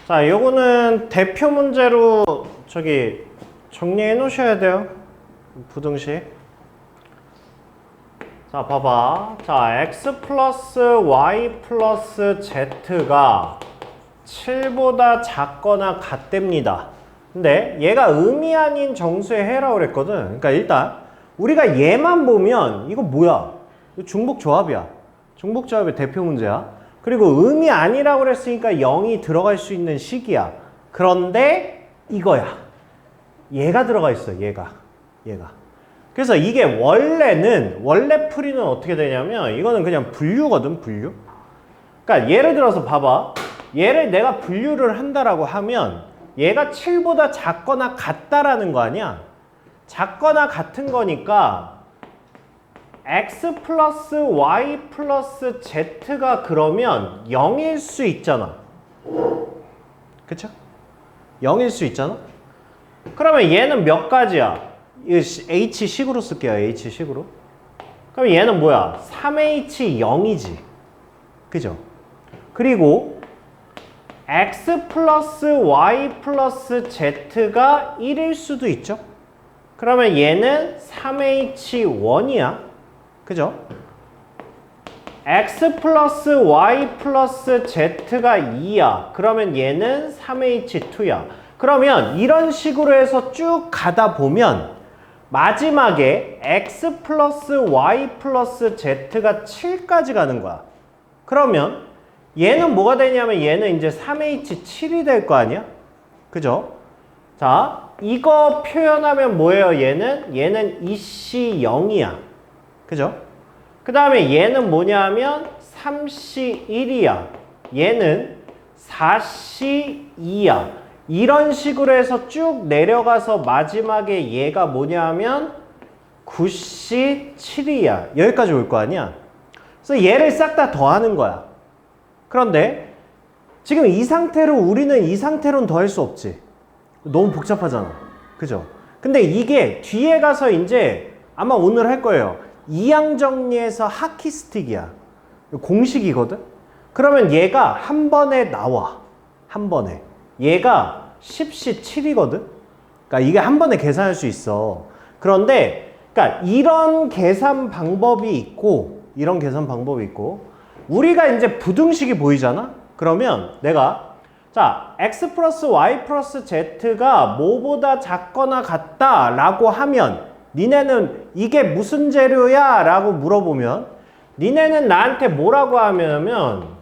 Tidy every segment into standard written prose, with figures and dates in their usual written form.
자, 요거는 대표 문제로 저기 정리해 놓으셔야 돼요. 부등식. 자, 봐봐. 자, x 플러스 y 플러스 z가 7보다 작거나 같답니다. 근데 얘가 의미 아닌 정수의 해라고 그랬거든. 그러니까 일단 우리가 얘만 보면 이거 뭐야? 이거 중복조합이야. 중복조합의 대표 문제야. 그리고 의미 아니라고 그랬으니까 0이 들어갈 수 있는 식이야. 그런데 이거야. 얘가 들어가 있어. 얘가. 그래서 이게 원래 풀이는 어떻게 되냐면 이거는 그냥 분류거든. 분류. 그러니까 예를 들어서 봐봐. 얘를 내가 분류를 한다라고 하면 얘가 7보다 작거나 같다라는 거 아니야? 작거나 같은 거니까 x 플러스 y 플러스 z가 그러면 0일 수 있잖아. 그쵸? 0일 수 있잖아? 그러면 얘는 몇 가지야? h식으로 쓸게요. h식으로. 그럼 얘는 뭐야? 3h0이지. 그죠? 그리고 x 플러스 y 플러스 z가 1일 수도 있죠? 그러면 얘는 3h1이야. 그죠? x 플러스 y 플러스 z가 2야. 그러면 얘는 3h2야. 그러면 이런 식으로 해서 쭉 가다 보면 마지막에 x 플러스 y 플러스 z가 7까지 가는 거야. 그러면 얘는 뭐가 되냐면 얘는 이제 3h7이 될 거 아니야? 그죠? 자, 이거 표현하면 뭐예요? 얘는 2c0이야. 그죠? 그 다음에 얘는 뭐냐면 3c1이야. 얘는 4c2야. 이런 식으로 해서 쭉 내려가서 마지막에 얘가 뭐냐면 9c7이야. 여기까지 올 거 아니야? 그래서 얘를 싹 다 더하는 거야. 그런데 지금 이 상태로 우리는 이 상태로는 더할 수 없지. 너무 복잡하잖아. 그죠? 근데 이게 뒤에 가서 이제 아마 오늘 할 거예요. 이항정리에서 하키스틱이야. 공식이거든? 그러면 얘가 한 번에 나와. 한 번에. 얘가 10c7이거든? 그러니까 이게 한 번에 계산할 수 있어. 그런데 그러니까 이런 계산 방법이 있고 우리가 이제 부등식이 보이잖아? 그러면 내가 자, x 플러스 y 플러스 z가 뭐보다 작거나 같다 라고 하면 니네는 이게 무슨 재료야? 라고 물어보면 니네는 나한테 뭐라고 하면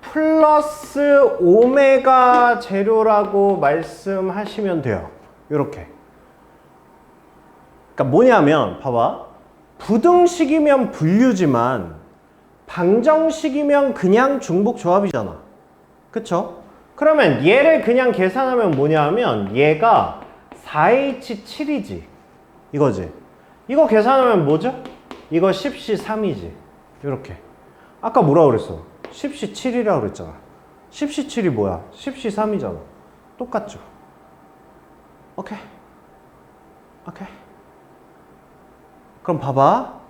플러스 오메가 재료라고 말씀하시면 돼요. 요렇게. 그러니까 뭐냐면 봐봐. 부등식이면 분류지만 방정식이면 그냥 중복조합이잖아. 그쵸? 그러면 얘를 그냥 계산하면 뭐냐면 얘가 4h7이지. 이거지. 이거 계산하면 뭐죠? 이거 10c3이지. 이렇게. 아까 뭐라고 그랬어? 10c7이라고 그랬잖아. 10c7이 뭐야? 10c3이잖아. 똑같죠? 오케이. 그럼 봐봐.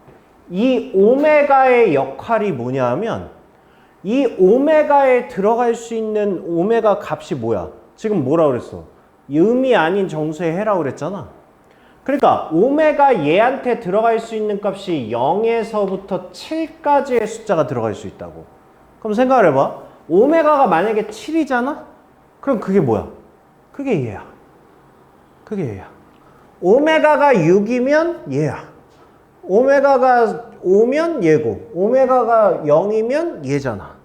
이 오메가의 역할이 뭐냐 하면 이 오메가에 들어갈 수 있는 오메가 값이 뭐야? 지금 뭐라 그랬어? 의미 아닌 정수의 해라고 그랬잖아. 그러니까 오메가 얘한테 들어갈 수 있는 값이 0에서부터 7까지의 숫자가 들어갈 수 있다고. 그럼 생각을 해봐. 오메가가 만약에 7이잖아? 그럼 그게 뭐야? 그게 얘야. 오메가가 6이면 얘야. 오메가가 5면 얘고 오메가가 0이면 얘잖아.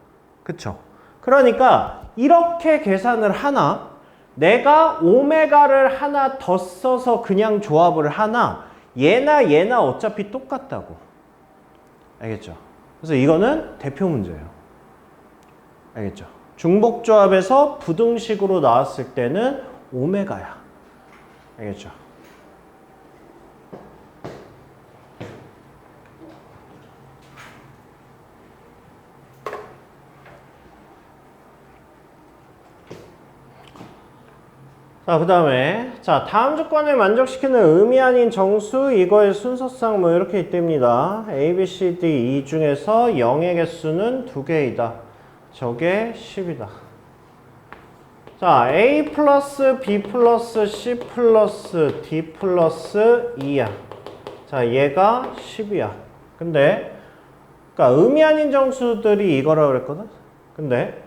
그쵸? 그러니까 이렇게 계산을 하나 내가 오메가를 하나 더 써서 그냥 조합을 하나 얘나 어차피 똑같다고. 알겠죠? 그래서 이거는 대표 문제예요. 알겠죠? 중복조합에서 부등식으로 나왔을 때는 오메가야. 알겠죠? 자, 그 다음에, 자, 다음 조건을 만족시키는 의미 아닌 정수, 이거의 순서상 뭐 이렇게 있답니다. A, B, C, D, E 중에서 0의 개수는 2개이다. 저게 10이다. 자, A 플러스 B 플러스 C 플러스 D 플러스 E야. 자, 얘가 10이야. 근데, 그러니까 의미 아닌 정수들이 이거라고 그랬거든? 근데,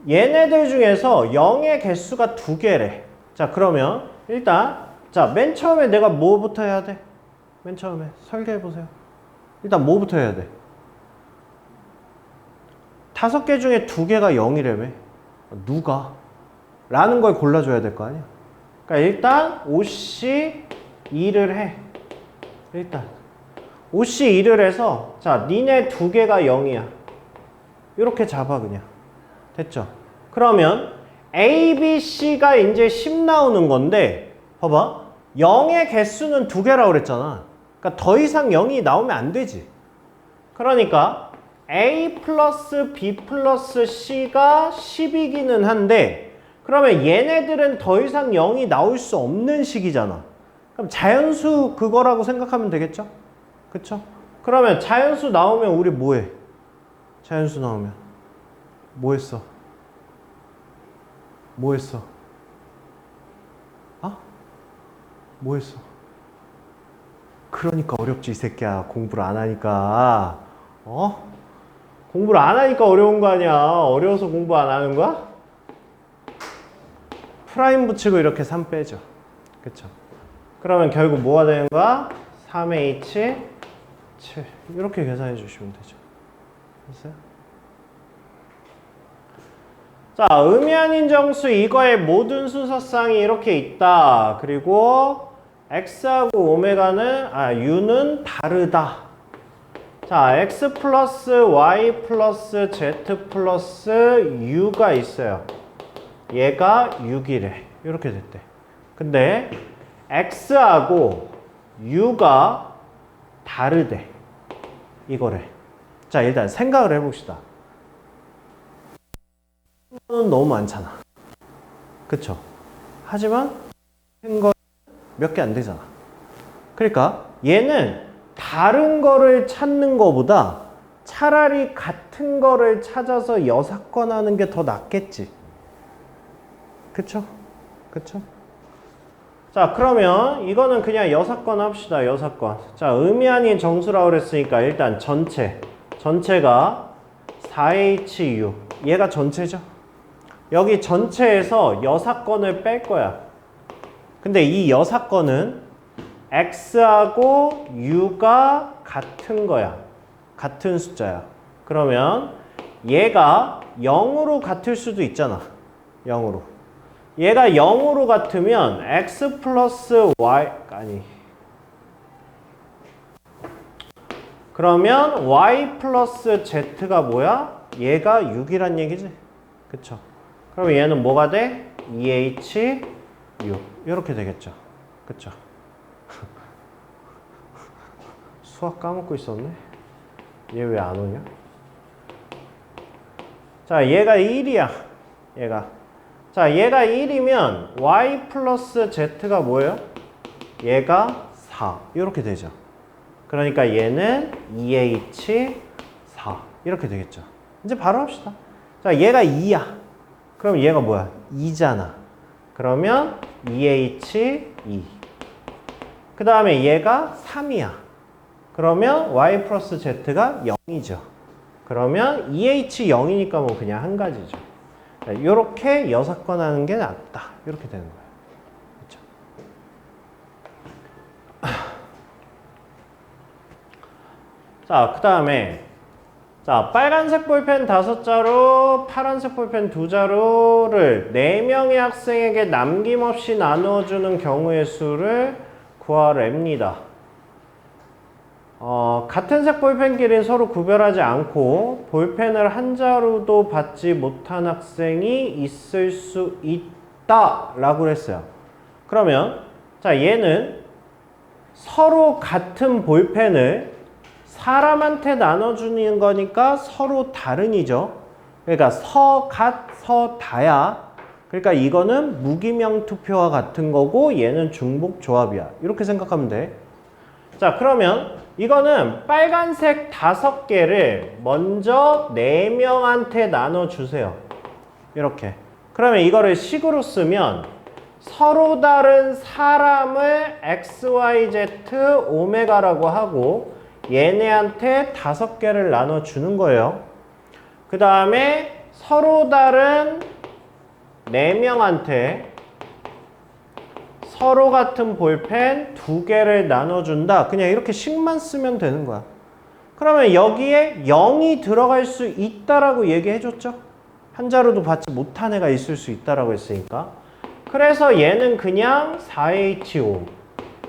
얘네들 중에서 0의 개수가 2개래. 자, 그러면 일단 자, 맨 처음에 내가 뭐부터 해야 돼? 맨 처음에 설계해 보세요. 일단 뭐부터 해야 돼? 5개 중에 2개가 0이라며. 누가? 라는 걸 골라줘야 될 거 아니야. 그러니까 일단 OC 2를 해. 일단 OC 2를 해서 자, 니네 2개가 0이야. 이렇게 잡아 그냥. 됐죠? 그러면 A, B, C가 이제 10 나오는 건데 봐봐. 0의 개수는 2개라고 그랬잖아. 그러니까 더 이상 0이 나오면 안 되지. 그러니까 A 플러스 B 플러스 C가 10이기는 한데 그러면 얘네들은 더 이상 0이 나올 수 없는 식이잖아. 그럼 자연수 그거라고 생각하면 되겠죠? 그쵸? 그러면 자연수 나오면 우리 뭐해? 자연수 나오면 뭐 했어? 뭐 했어? 아? 뭐 했어? 그러니까 어렵지 이 새끼야. 공부를 안 하니까. 어? 공부를 안 하니까 어려운 거 아니야. 어려워서 공부 안 하는 거야? 프라임 붙이고 이렇게 3 빼죠. 그쵸? 그러면 결국 뭐가 되는 거야? 3H 7 이렇게 계산해 주시면 되죠. 됐어요? 자, 의미 아닌 정수 이거의 모든 순서상이 이렇게 있다. 그리고 x하고 오메가는 u는 다르다. 자, x 플러스 y 플러스 z 플러스 u가 있어요. 얘가 6이래. 이렇게 됐대. 근데 x하고 u가 다르대. 이거래. 자, 일단 생각을 해봅시다. 너무 많잖아. 그쵸? 하지만 거 몇 개 안 되잖아. 그러니까 얘는 다른 거를 찾는 거보다 차라리 같은 거를 찾아서 여사건하는 게 더 낫겠지. 그쵸? 그쵸? 자, 그러면 이거는 그냥 여사건 합시다. 여사건. 자, 의미 아닌 정수라고 그랬으니까 일단 전체가 4HU. 얘가 전체죠? 여기 전체에서 여사건을 뺄 거야. 근데 이 여사건은 x하고 u가 같은 거야. 같은 숫자야. 그러면 얘가 0으로 같을 수도 있잖아. 0으로. 얘가 0으로 같으면 x 플러스 y 그러면 y 플러스 z가 뭐야? 얘가 6이란 얘기지. 그쵸? 그럼 얘는 뭐가 돼? 2h 6 이렇게 되겠죠. 그쵸? 수학 까먹고 있었네. 얘 왜 안 오냐? 자, 얘가 1이야. 자, 얘가 1이면 y 플러스 z가 뭐예요? 얘가 4 이렇게 되죠. 그러니까 얘는 2h 4 이렇게 되겠죠. 이제 바로 합시다. 자, 얘가 2야. 그럼 얘가 뭐야? 2잖아. 그러면 2h2. 그 다음에 얘가 3이야. 그러면 y 플러스 z가 0이죠. 그러면 2h 0이니까 뭐 그냥 한 가지죠. 이렇게 여사건 하는 게 낫다. 이렇게 되는 거예요. 그렇죠? 자, 그 다음에 자, 빨간색 볼펜 5자루, 파란색 볼펜 2자루를 4명의 학생에게 남김없이 나누어주는 경우의 수를 구하랍니다. 같은 색 볼펜끼리 서로 구별하지 않고 볼펜을 한 자루도 받지 못한 학생이 있을 수 있다 라고 했어요. 그러면 자, 얘는 서로 같은 볼펜을 사람한테 나눠주는 거니까 서로 다른이죠. 그러니까 서갓 서다야. 그러니까 이거는 무기명 투표와 같은 거고 얘는 중복 조합이야. 이렇게 생각하면 돼. 자, 그러면 이거는 빨간색 5개를 먼저 4명한테 나눠주세요. 이렇게. 그러면 이거를 식으로 쓰면 서로 다른 사람을 x, y, z, 오메가라고 하고 얘네한테 5개를 나눠주는 거예요. 그 다음에 서로 다른 4명한테 서로 같은 볼펜 2개를 나눠준다. 그냥 이렇게 식만 쓰면 되는 거야. 그러면 여기에 0이 들어갈 수 있다라고 얘기해줬죠? 한 자루도 받지 못한 애가 있을 수 있다라고 했으니까. 그래서 얘는 그냥 4H5,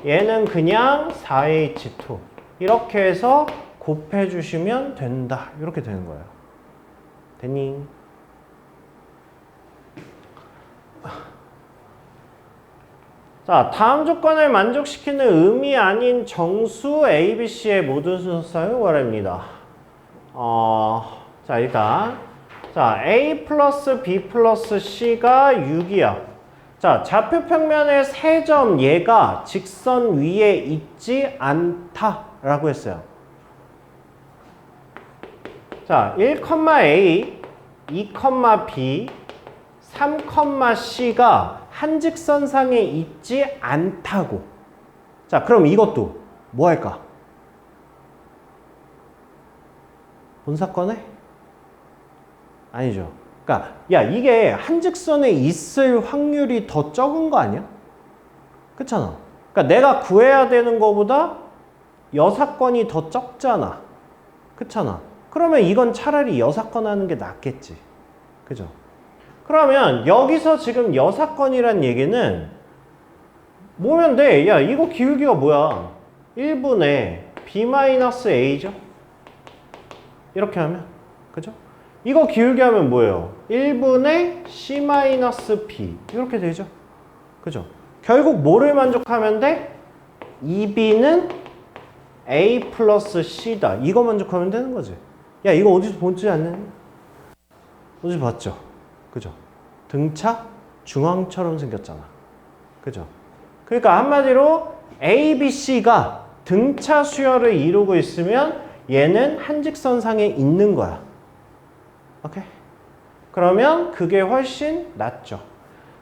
얘는 그냥 4H2 이렇게 해서 곱해주시면 된다. 이렇게 되는 거예요. 됐니? 자, 다음 조건을 만족시키는 음이 아닌 정수 ABC의 모든 순서를 구하랍니다. 자, 일단 자, A 플러스 B 플러스 C가 6이야. 자, 좌표 평면의 3점 얘가 직선 위에 있지 않다라고 했어요. 자, 1,A, 2,B, 3,C가 한 직선상에 있지 않다고. 자, 그럼 이것도 뭐 할까? 본사건에? 아니죠. 그러니까 야, 이게 한 직선에 있을 확률이 더 적은 거 아니야? 그렇잖아. 그러니까 내가 구해야 되는 거보다 여사건이 더 적잖아. 그렇잖아. 그러면 이건 차라리 여사건 하는 게 낫겠지. 그죠? 그러면 여기서 지금 여사건이란 얘기는 뭐면 돼? 야, 이거 기울기가 뭐야? 1분의 B-A죠? 이렇게 하면. 그죠? 이거 기울기 하면 뭐예요? 1분의 C-B 이렇게 되죠? 그죠? 결국 뭐를 만족하면 돼? 2B는 A 플러스 C다. 이거 만족하면 되는 거지. 야, 이거 어디서 보지 않는? 어디서 봤죠? 그죠? 등차 중앙처럼 생겼잖아. 그죠? 그러니까 한마디로 A, B, C가 등차 수열을 이루고 있으면 얘는 한직선상에 있는 거야. 오케이? 그러면 그게 훨씬 낫죠.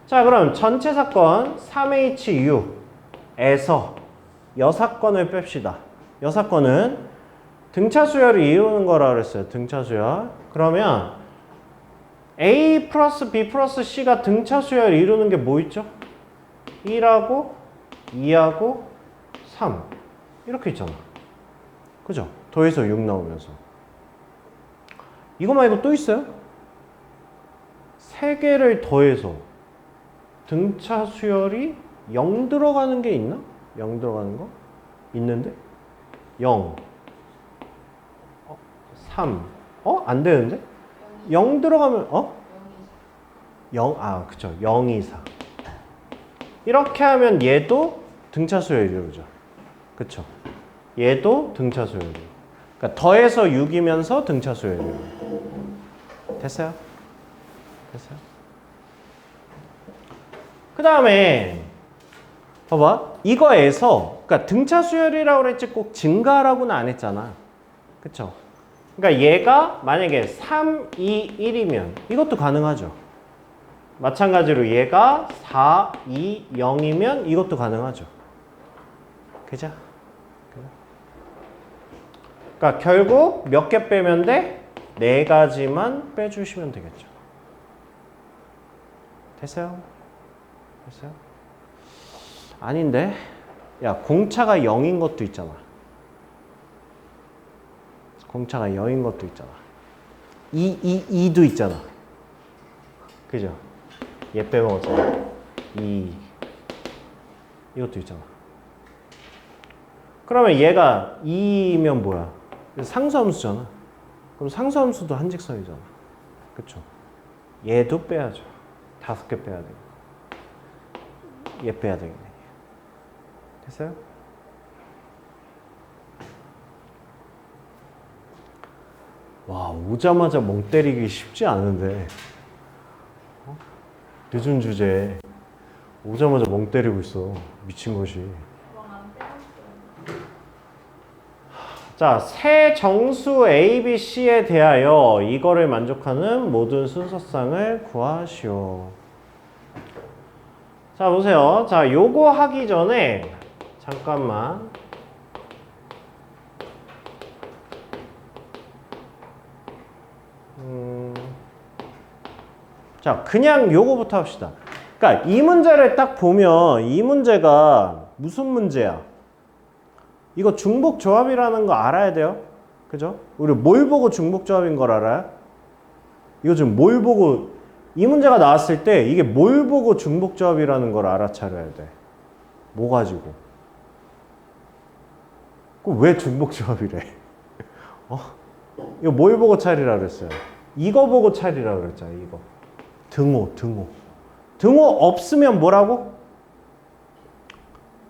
자, 그럼 전체 사건 3HU에서 여사건을 뺍시다. 여사건은 등차 수열을 이루는 거라 그랬어요. 등차 수열. 그러면 A 플러스 B 플러스 C가 등차 수열을 이루는 게 뭐 있죠? 1하고 2하고 3 이렇게 있잖아. 그죠? 더해서 6 나오면서. 이거 말고 또 있어요? 3개를 더해서 등차 수열이 0 들어가는 게 있나? 0 들어가는 거? 있는데? 0 3 안 되는데? 0 들어가면 0, 그쵸. 0, 2, 4 이렇게 하면 얘도 등차 수열이 이루죠. 그쵸. 얘도 등차 수열이 이루죠. 그러니까 더해서 6이면서 등차 수열이 이루죠. 됐어요? 됐어요? 그 다음에 봐봐. 이거에서 그러니까 등차 수열이라고 그랬지 꼭 증가라고는 안 했잖아. 그쵸? 그러니까 얘가 만약에 3, 2, 1이면 이것도 가능하죠. 마찬가지로 얘가 4, 2, 0이면 이것도 가능하죠. 그죠? 그러니까 결국 몇 개 빼면 돼? 4가지만 빼주시면 되겠죠. 됐어요? 됐어요? 아닌데? 야, 공차가 0인 것도 있잖아. 공차가 0인 것도 있잖아. 2도 있잖아. 그죠? 얘 빼먹었잖아. 2. 이것도 있잖아. 그러면 얘가 2면 뭐야? 상수함수잖아. 그럼 상수함수도 한직선이잖아. 그쵸? 얘도 빼야죠. 5개 빼야 되고. 얘 빼야 되겠네. 됐어요? 와, 오자마자 멍 때리기 쉽지 않은데. 늦은 주제. 오자마자 멍 때리고 있어. 미친 것이. 자, 새 정수 A, B, C에 대하여 이거를 만족하는 모든 순서쌍을 구하시오. 자, 보세요. 자, 요거 하기 전에 잠깐만. 자, 그냥 요거부터 합시다. 그러니까 이 문제를 딱 보면 이 문제가 무슨 문제야? 이거 중복조합이라는 거 알아야 돼요. 그죠? 우리 뭘 보고 중복조합인 걸 알아요? 이거 지금 뭘 보고 이 문제가 나왔을 때 이게 뭘 보고 중복조합이라는 걸 알아차려야 돼. 뭐 가지고? 그럼 왜 중복조합이래? 이거 뭘 보고 차리라 그랬어요? 이거 보고 차리라 그랬잖아요. 이거. 등호. 등호 없으면 뭐라고?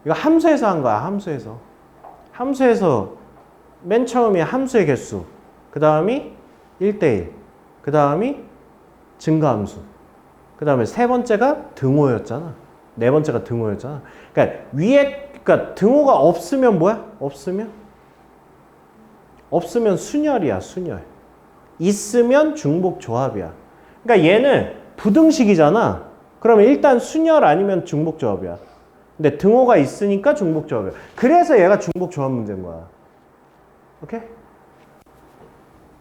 이거 함수에서 한 거야. 함수에서 맨 처음이 함수의 개수, 그 다음이 1대1, 그 다음이 증가함수, 그 다음에 세 번째가 등호였잖아. 네 번째가 등호였잖아. 그러니까 등호가 없으면 뭐야? 없으면 순열이야. 순열. 있으면 중복조합이야. 그러니까 얘는 부등식이잖아. 그러면 일단 순열 아니면 중복조합이야. 근데 등호가 있으니까 중복조합이야. 그래서 얘가 중복조합 문제인 거야. 오케이?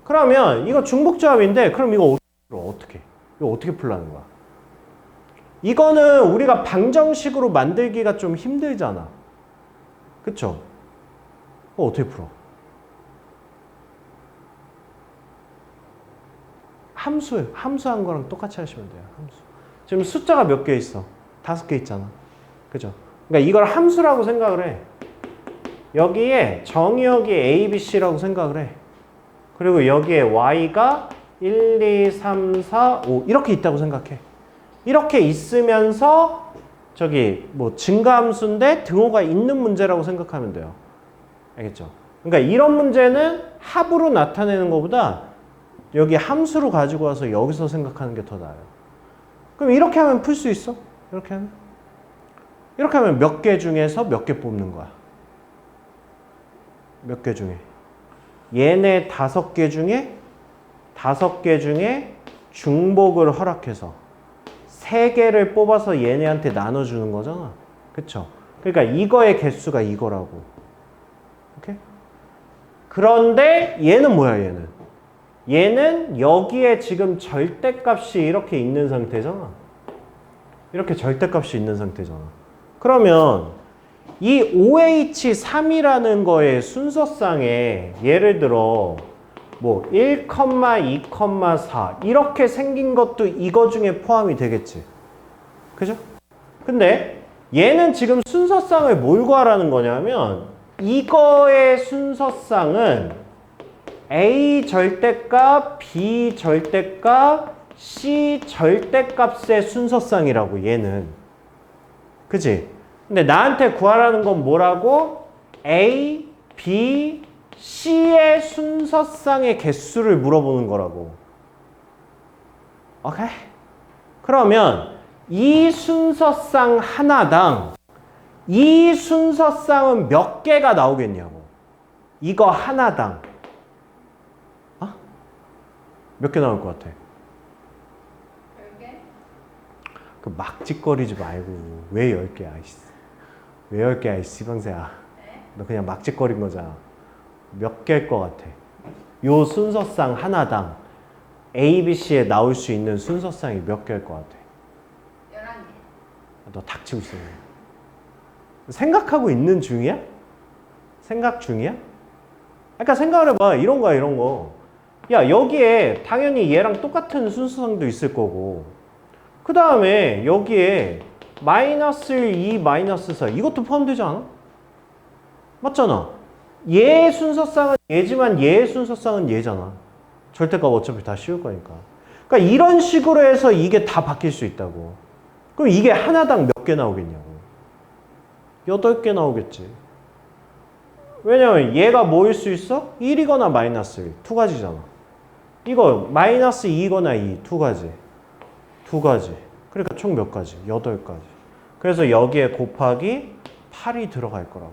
그러면 이거 중복조합인데 그럼 이거 어떻게 풀라는 거야? 이거는 우리가 방정식으로 만들기가 좀 힘들잖아. 그쵸? 어떻게 풀어? 함수한 거랑 똑같이 하시면 돼요. 함수. 지금 숫자가 몇 개 있어? 5개 있잖아. 그죠? 그러니까 이걸 함수라고 생각을 해. 여기에 정의역이 A, B, C라고 생각을 해. 그리고 여기에 Y가 1, 2, 3, 4, 5 이렇게 있다고 생각해. 이렇게 있으면서 저기 뭐 증가함수인데 등호가 있는 문제라고 생각하면 돼요. 알겠죠? 그러니까 이런 문제는 합으로 나타내는 것보다 여기 함수로 가지고 와서 여기서 생각하는 게 더 나아요. 그럼 이렇게 하면 풀 수 있어? 이렇게 하면 몇 개 중에서 몇 개 뽑는 거야? 몇 개 중에? 얘네 5개 중에 중복을 허락해서 3개를 뽑아서 얘네한테 나눠주는 거잖아. 그쵸? 그러니까 이거의 개수가 이거라고. 오케이? 그런데 얘는 뭐야, 얘는 여기에 지금 절대값이 이렇게 있는 상태잖아. 이렇게 절대값이 있는 상태잖아. 그러면 이 OH3이라는 거의 순서쌍에 예를 들어 뭐 1, 2, 4 이렇게 생긴 것도 이거 중에 포함이 되겠지. 그죠? 근데 얘는 지금 순서쌍을 뭘 구하라는 거냐면 이거의 순서쌍은 A 절대값, B 절대값, C 절대값의 순서쌍이라고 얘는. 그치? 근데 나한테 구하라는 건 뭐라고? A, B, C의 순서쌍의 개수를 물어보는 거라고. 오케이? 그러면 이 순서쌍 하나당 이 순서쌍은 몇 개가 나오겠냐고. 이거 하나당. 몇 개 나올 것 같아? 10개? 그 막짓거리지 말고 왜 10개야? 왜 10개야? 이 씨방새야. 네? 너 그냥 막짓거린 거잖아. 몇 개일 것 같아? 요 순서쌍 하나당 A, B, C에 나올 수 있는 순서쌍이 몇 개일 것 같아? 11개. 너 닥치고 있어. 생각하고 있는 중이야? 생각 중이야? 그러니까 생각을 해봐. 이런 거야, 이런 거. 야, 여기에 당연히 얘랑 똑같은 순서상도 있을 거고 그 다음에 여기에 마이너스 2, 마이너스 4 이것도 포함되지 않아? 맞잖아. 얘의 순서상은 얘지만 얘의 순서상은 얘잖아. 절대값 어차피 다 씌울 거니까. 그러니까 이런 식으로 해서 이게 다 바뀔 수 있다고. 그럼 이게 하나당 몇 개 나오겠냐고. 8개 나오겠지. 왜냐면 얘가 뭐일 수 있어? 1이거나 마이너스 1. 두 가지잖아. 이거 마이너스 2거나 2. 두 가지. 그러니까 총 몇 가지? 8가지. 그래서 여기에 곱하기 8이 들어갈 거라고.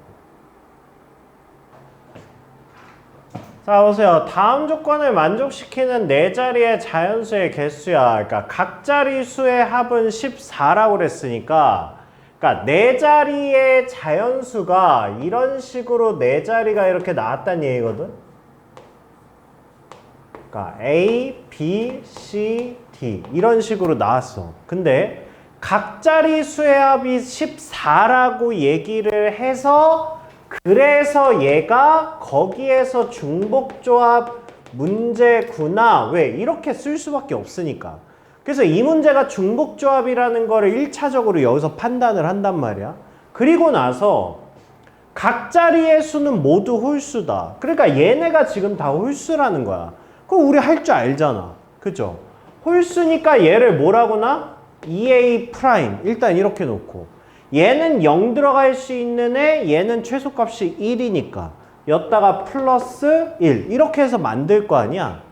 자, 보세요. 다음 조건을 만족시키는 네 자리의 자연수의 개수야. 그러니까 각 자리수의 합은 14라고 그랬으니까, 그러니까 네 자리의 자연수가 이런 식으로 네 자리가 이렇게 나왔다는 얘기거든. 그러니까 A, B, C, D 이런 식으로 나왔어. 근데 각 자리수의 합이 14라고 얘기를 해서 그래서 얘가 거기에서 중복조합 문제구나. 왜? 이렇게 쓸 수밖에 없으니까. 그래서 이 문제가 중복조합이라는 거를 1차적으로 여기서 판단을 한단 말이야. 그리고 나서 각 자리의 수는 모두 홀수다. 그러니까 얘네가 지금 다 홀수라는 거야. 그럼 우리 할 줄 알잖아. 그죠? 홀수니까 얘를 뭐라고나? 2a 프라임. 일단 이렇게 놓고. 얘는 0 들어갈 수 있는 애, 얘는 최소값이 1이니까. 였다가 플러스 1. 이렇게 해서 만들 거 아니야?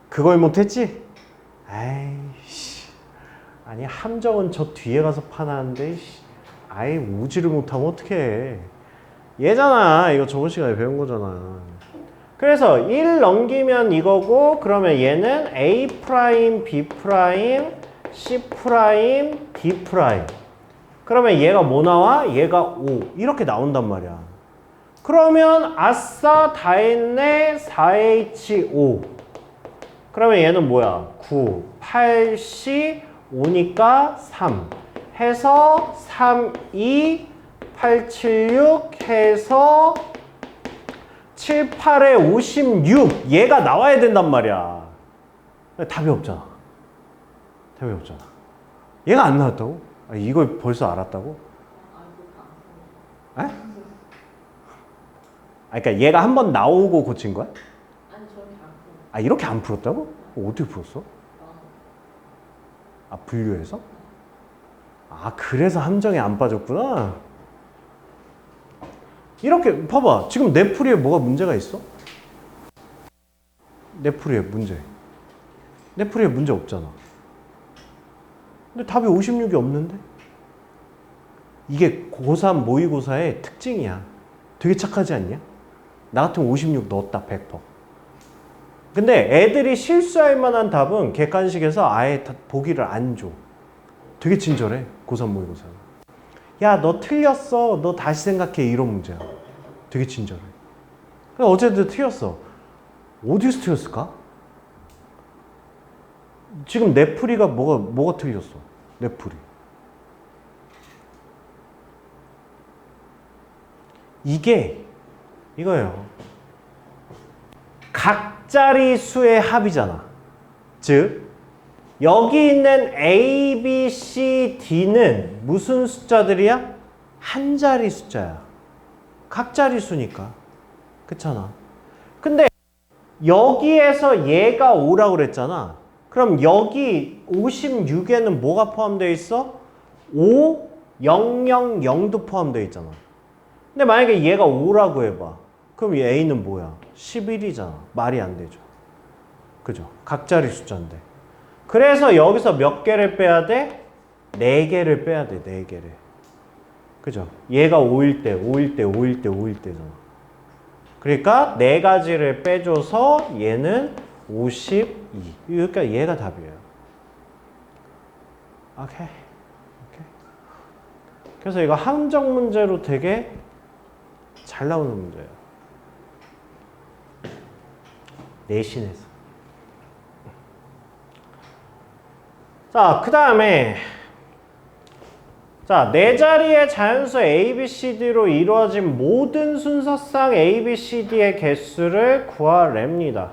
그걸 못했지? 아이씨. 아니, 함정은 저 뒤에 가서 파놨는데, 아예 우지를 못하면 어떡해. 얘잖아. 이거 저번 시간에 배운 거잖아. 그래서 1 넘기면 이거고, 그러면 얘는 A 프라임, B 프라임, C 프라임, D 프라임. 그러면 얘가 뭐 나와? 얘가 5. 이렇게 나온단 말이야. 그러면 아싸 다 했네. 4H5. 그러면 얘는 뭐야? 9, 8, C, 5니까 3. 해서 3, 2, 8, 7, 6 해서 7, 8에 56. 얘가 나와야 된단 말이야. 답이 없잖아. 답이 없잖아. 얘가 안 나왔다고? 아, 이걸 벌써 알았다고? 에? 아, 그러니까 얘가 한 번 나오고 고친 거야? 아니 저렇게 안 풀어. 아, 이렇게 안 풀었다고? 어떻게 풀었어? 아, 분류해서? 아, 그래서 함정에 안 빠졌구나. 이렇게 봐봐. 지금 내 풀이에 뭐가 문제가 있어? 내 풀이에 문제. 내 풀이에 문제 없잖아. 근데 답이 56이 없는데? 이게 고3 모의고사의 특징이야. 되게 착하지 않냐? 나 같으면 56 넣었다, 100%. 근데 애들이 실수할 만한 답은 객관식에서 아예 보기를 안 줘. 되게 친절해, 고3 모의고사는. 야, 너 틀렸어. 너 다시 생각해. 이런 문제야. 되게 친절해. 근데 어쨌든 틀렸어. 어디서 틀렸을까? 지금 내 풀이가 뭐가 틀렸어? 내 풀이. 이게 이거예요. 각 자리수의 합이잖아. 즉 여기 있는 A, B, C, D는 무슨 숫자들이야? 한 자리 숫자야. 각 자리수니까. 그렇잖아. 근데 여기에서 얘가 5라고 그랬잖아. 그럼 여기 56에는 뭐가 포함되어 있어? 5, 0, 0, 0도 포함되어 있잖아. 근데 만약에 얘가 5라고 해봐. 그럼 A는 뭐야? 11이잖아. 말이 안 되죠. 그죠? 각자리 숫자인데. 그래서 여기서 몇 개를 빼야 돼? 4개를 빼야 돼. 4개를. 그죠? 얘가 5일 때, 5일 때, 5일 때, 5일 때잖아. 그러니까 4가지를 빼줘서 얘는 52. 그러니까 얘가 답이에요. 오케이. 그래서 이거 함정 문제로 되게 잘 나오는 문제예요. 내신에서. 자, 그 다음에 자, 네 자리의 자연수 A, B, C, D로 이루어진 모든 순서상 A, B, C, D의 개수를 구하랍니다.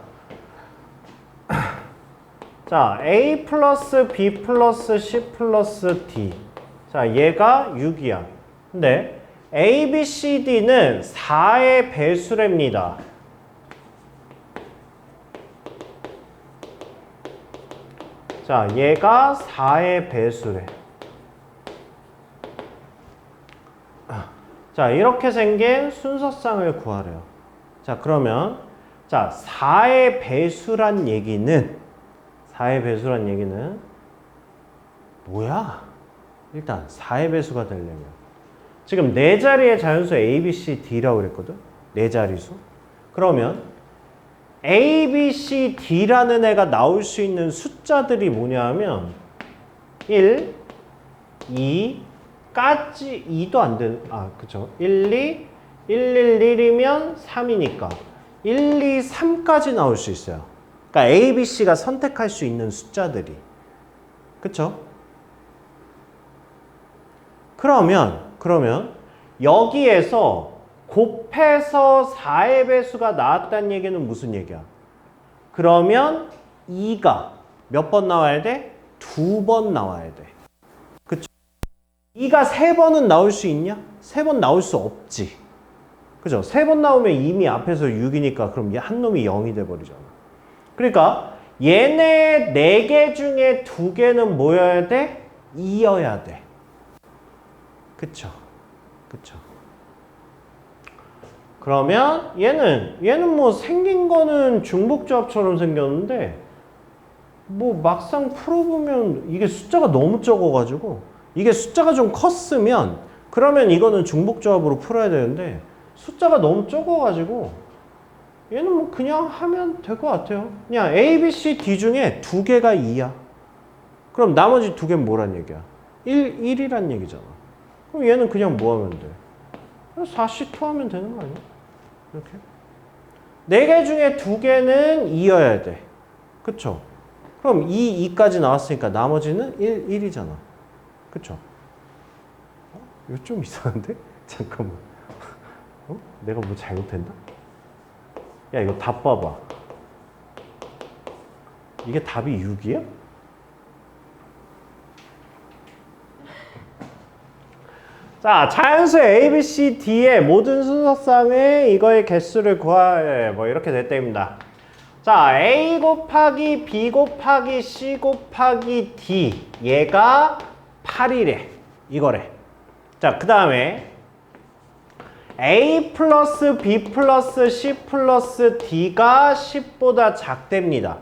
자, A 플러스 B 플러스 C 플러스 D. 자, 얘가 6이야. 근데 A, B, C, D는 4의 배수랍니다. 자, 얘가 4의 배수래. 자, 이렇게 생긴 순서상을 구하래요. 자, 그러면 자, 4의 배수란 얘기는 뭐야? 일단 4의 배수가 되려면 지금 네 자리의 자연수 A, B, C, D라고 그랬거든? 네 자리수. 그러면 A, B, C, D라는 애가 나올 수 있는 숫자들이 뭐냐 하면 1, 2까지 2도 안 되는 그쵸? 1, 2, 1, 1, 1이면 3이니까 1, 2, 3까지 나올 수 있어요. 그러니까 A, B, C가 선택할 수 있는 숫자들이. 그쵸? 그러면 여기에서 곱해서 4의 배수가 나왔다는 얘기는 무슨 얘기야? 그러면 2가 몇 번 나와야 돼? 2번 나와야 돼. 그쵸? 2가 3번은 나올 수 있냐? 3번 나올 수 없지. 그죠? 3번 나오면 이미 앞에서 6이니까 그럼 한 놈이 0이 돼버리잖아. 그러니까 얘네 4개 중에 2개는 뭐여야 돼? 2여야 돼. 그쵸? 그쵸? 그러면 얘는 뭐 생긴 거는 중복조합처럼 생겼는데 뭐 막상 풀어보면 이게 숫자가 너무 적어가지고 이게 숫자가 좀 컸으면 그러면 이거는 중복조합으로 풀어야 되는데 숫자가 너무 적어가지고 얘는 뭐 그냥 하면 될 것 같아요. 그냥 A, B, C, D 중에 2개가 2야. 그럼 나머지 2개는 뭐란 얘기야? 1이란 얘기잖아. 그럼 얘는 그냥 뭐 하면 돼? 4C2 하면 되는 거 아니야? 이렇게. 4개 중에 2개는 2여야 돼. 그쵸? 그럼 2까지 나왔으니까 나머지는 1이잖아. 그쵸? 이거 좀 이상한데? 잠깐만. 내가 뭐 잘못했나? 야, 이거 답 봐봐. 이게 답이 6이야? 자, 자연수 A, B, C, D의 모든 순서상의 이거의 개수를 구하래. 뭐 이렇게 됐답니다. 자, A 곱하기 B 곱하기 C 곱하기 D 얘가 8이래. 이거래. 자, 그 다음에 A 플러스 B 플러스 C 플러스 D가 10보다 작답니다.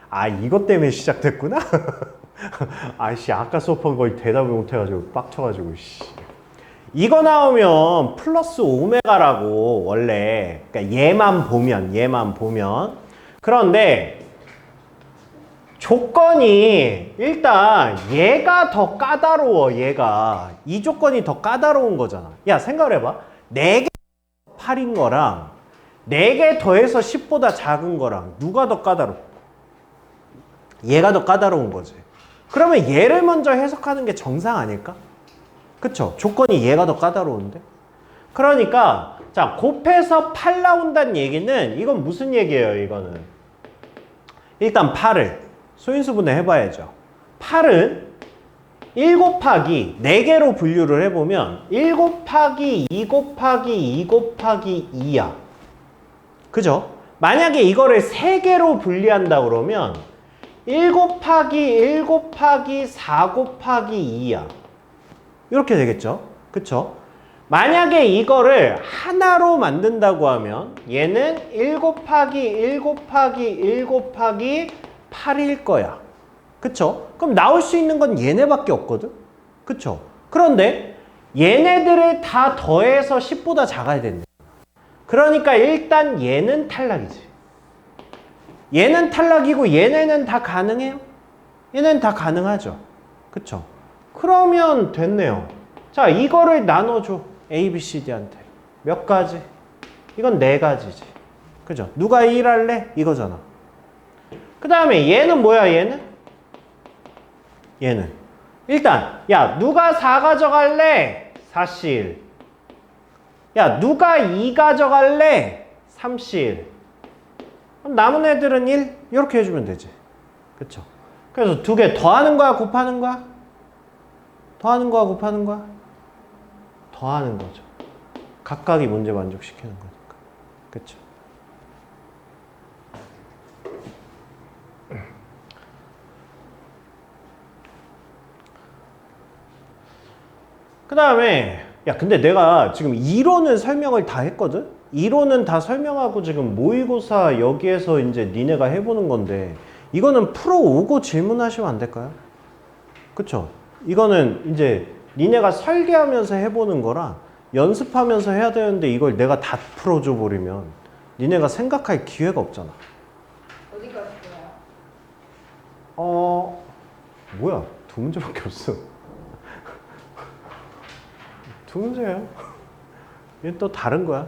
아, 이것 때문에 시작됐구나? 아이씨, 아까 수업한 거의 대답을 못해가지고 빡쳐가지고 씨. 이거 나오면 플러스 오메가라고 원래 그러니까 얘만 보면 그런데 조건이 일단 얘가 더 까다로워. 얘가 이 조건이 더 까다로운 거잖아. 야, 생각을 해봐. 4개 8인 거랑 4개 더해서 10보다 작은 거랑 누가 더 까다로워? 얘가 더 까다로운 거지. 그러면 얘를 먼저 해석하는 게 정상 아닐까? 그쵸? 조건이 얘가 더 까다로운데? 그러니까 자, 곱해서 8 나온다는 얘기는 이건 무슨 얘기예요? 이거는 일단 8을 소인수분해 해봐야죠. 8은 1 곱하기 4개로 분류를 해보면 1 곱하기 2 곱하기 2 곱하기 2야. 그죠? 만약에 이거를 3개로 분리한다 그러면 1 곱하기 1 곱하기 4 곱하기 2야. 이렇게 되겠죠? 그쵸? 만약에 이거를 하나로 만든다고 하면 얘는 1 곱하기 1 곱하기 1 곱하기 8일 거야. 그쵸? 그럼 나올 수 있는 건 얘네밖에 없거든? 그쵸? 그런데 얘네들을 다 더해서 10보다 작아야 된대. 그러니까 일단 얘는 탈락이지. 얘는 탈락이고 얘네는 다 가능해요? 얘는 다 가능하죠. 그쵸? 그러면 됐네요. 자, 이거를 나눠줘. A, B, C, D한테. 몇 가지? 이건 4가지지. 그죠? 누가 1 할래? 이거잖아. 그 다음에 얘는 뭐야, 얘는? 얘는. 일단, 야, 누가 4 가져갈래? 4C1. 야, 누가 2 가져갈래? 3C1. 그럼 남은 애들은 1? 이렇게 해주면 되지. 그쵸? 그래서 2개 더하는 거야, 곱하는 거야? 더하는 거야, 곱하는 거야? 더하는 거죠. 각각이 문제 만족시키는 거니까. 그쵸? 그 다음에 야, 근데 내가 지금 이론은 설명을 다 했거든? 이론은 다 설명하고 지금 모의고사 여기에서 이제 니네가 해보는 건데 이거는 풀어오고 질문하시면 안 될까요? 그쵸? 이거는 이제 니네가 설계하면서 해보는 거라 연습하면서 해야 되는데 이걸 내가 다 풀어줘 버리면 니네가 생각할 기회가 없잖아. 어디까지 보여요? 뭐야? 두 문제밖에 없어. 두 문제예요. 이게 또 다른 거야.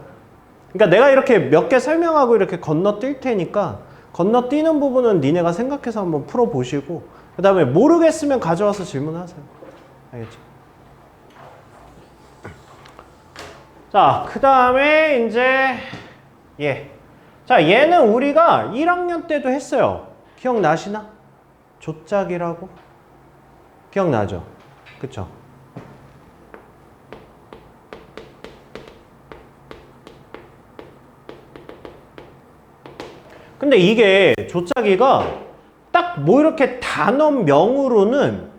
그러니까 내가 이렇게 몇 개 설명하고 이렇게 건너뛸 테니까 건너뛰는 부분은 니네가 생각해서 한번 풀어보시고 그 다음에 모르겠으면 가져와서 질문하세요. 알겠죠? 자, 그 다음에 이제 자, 얘는 우리가 1학년 때도 했어요. 기억나시나? 조짝이라고? 기억나죠? 그쵸? 근데 이게 조짜기가 딱 뭐 이렇게 단원명으로는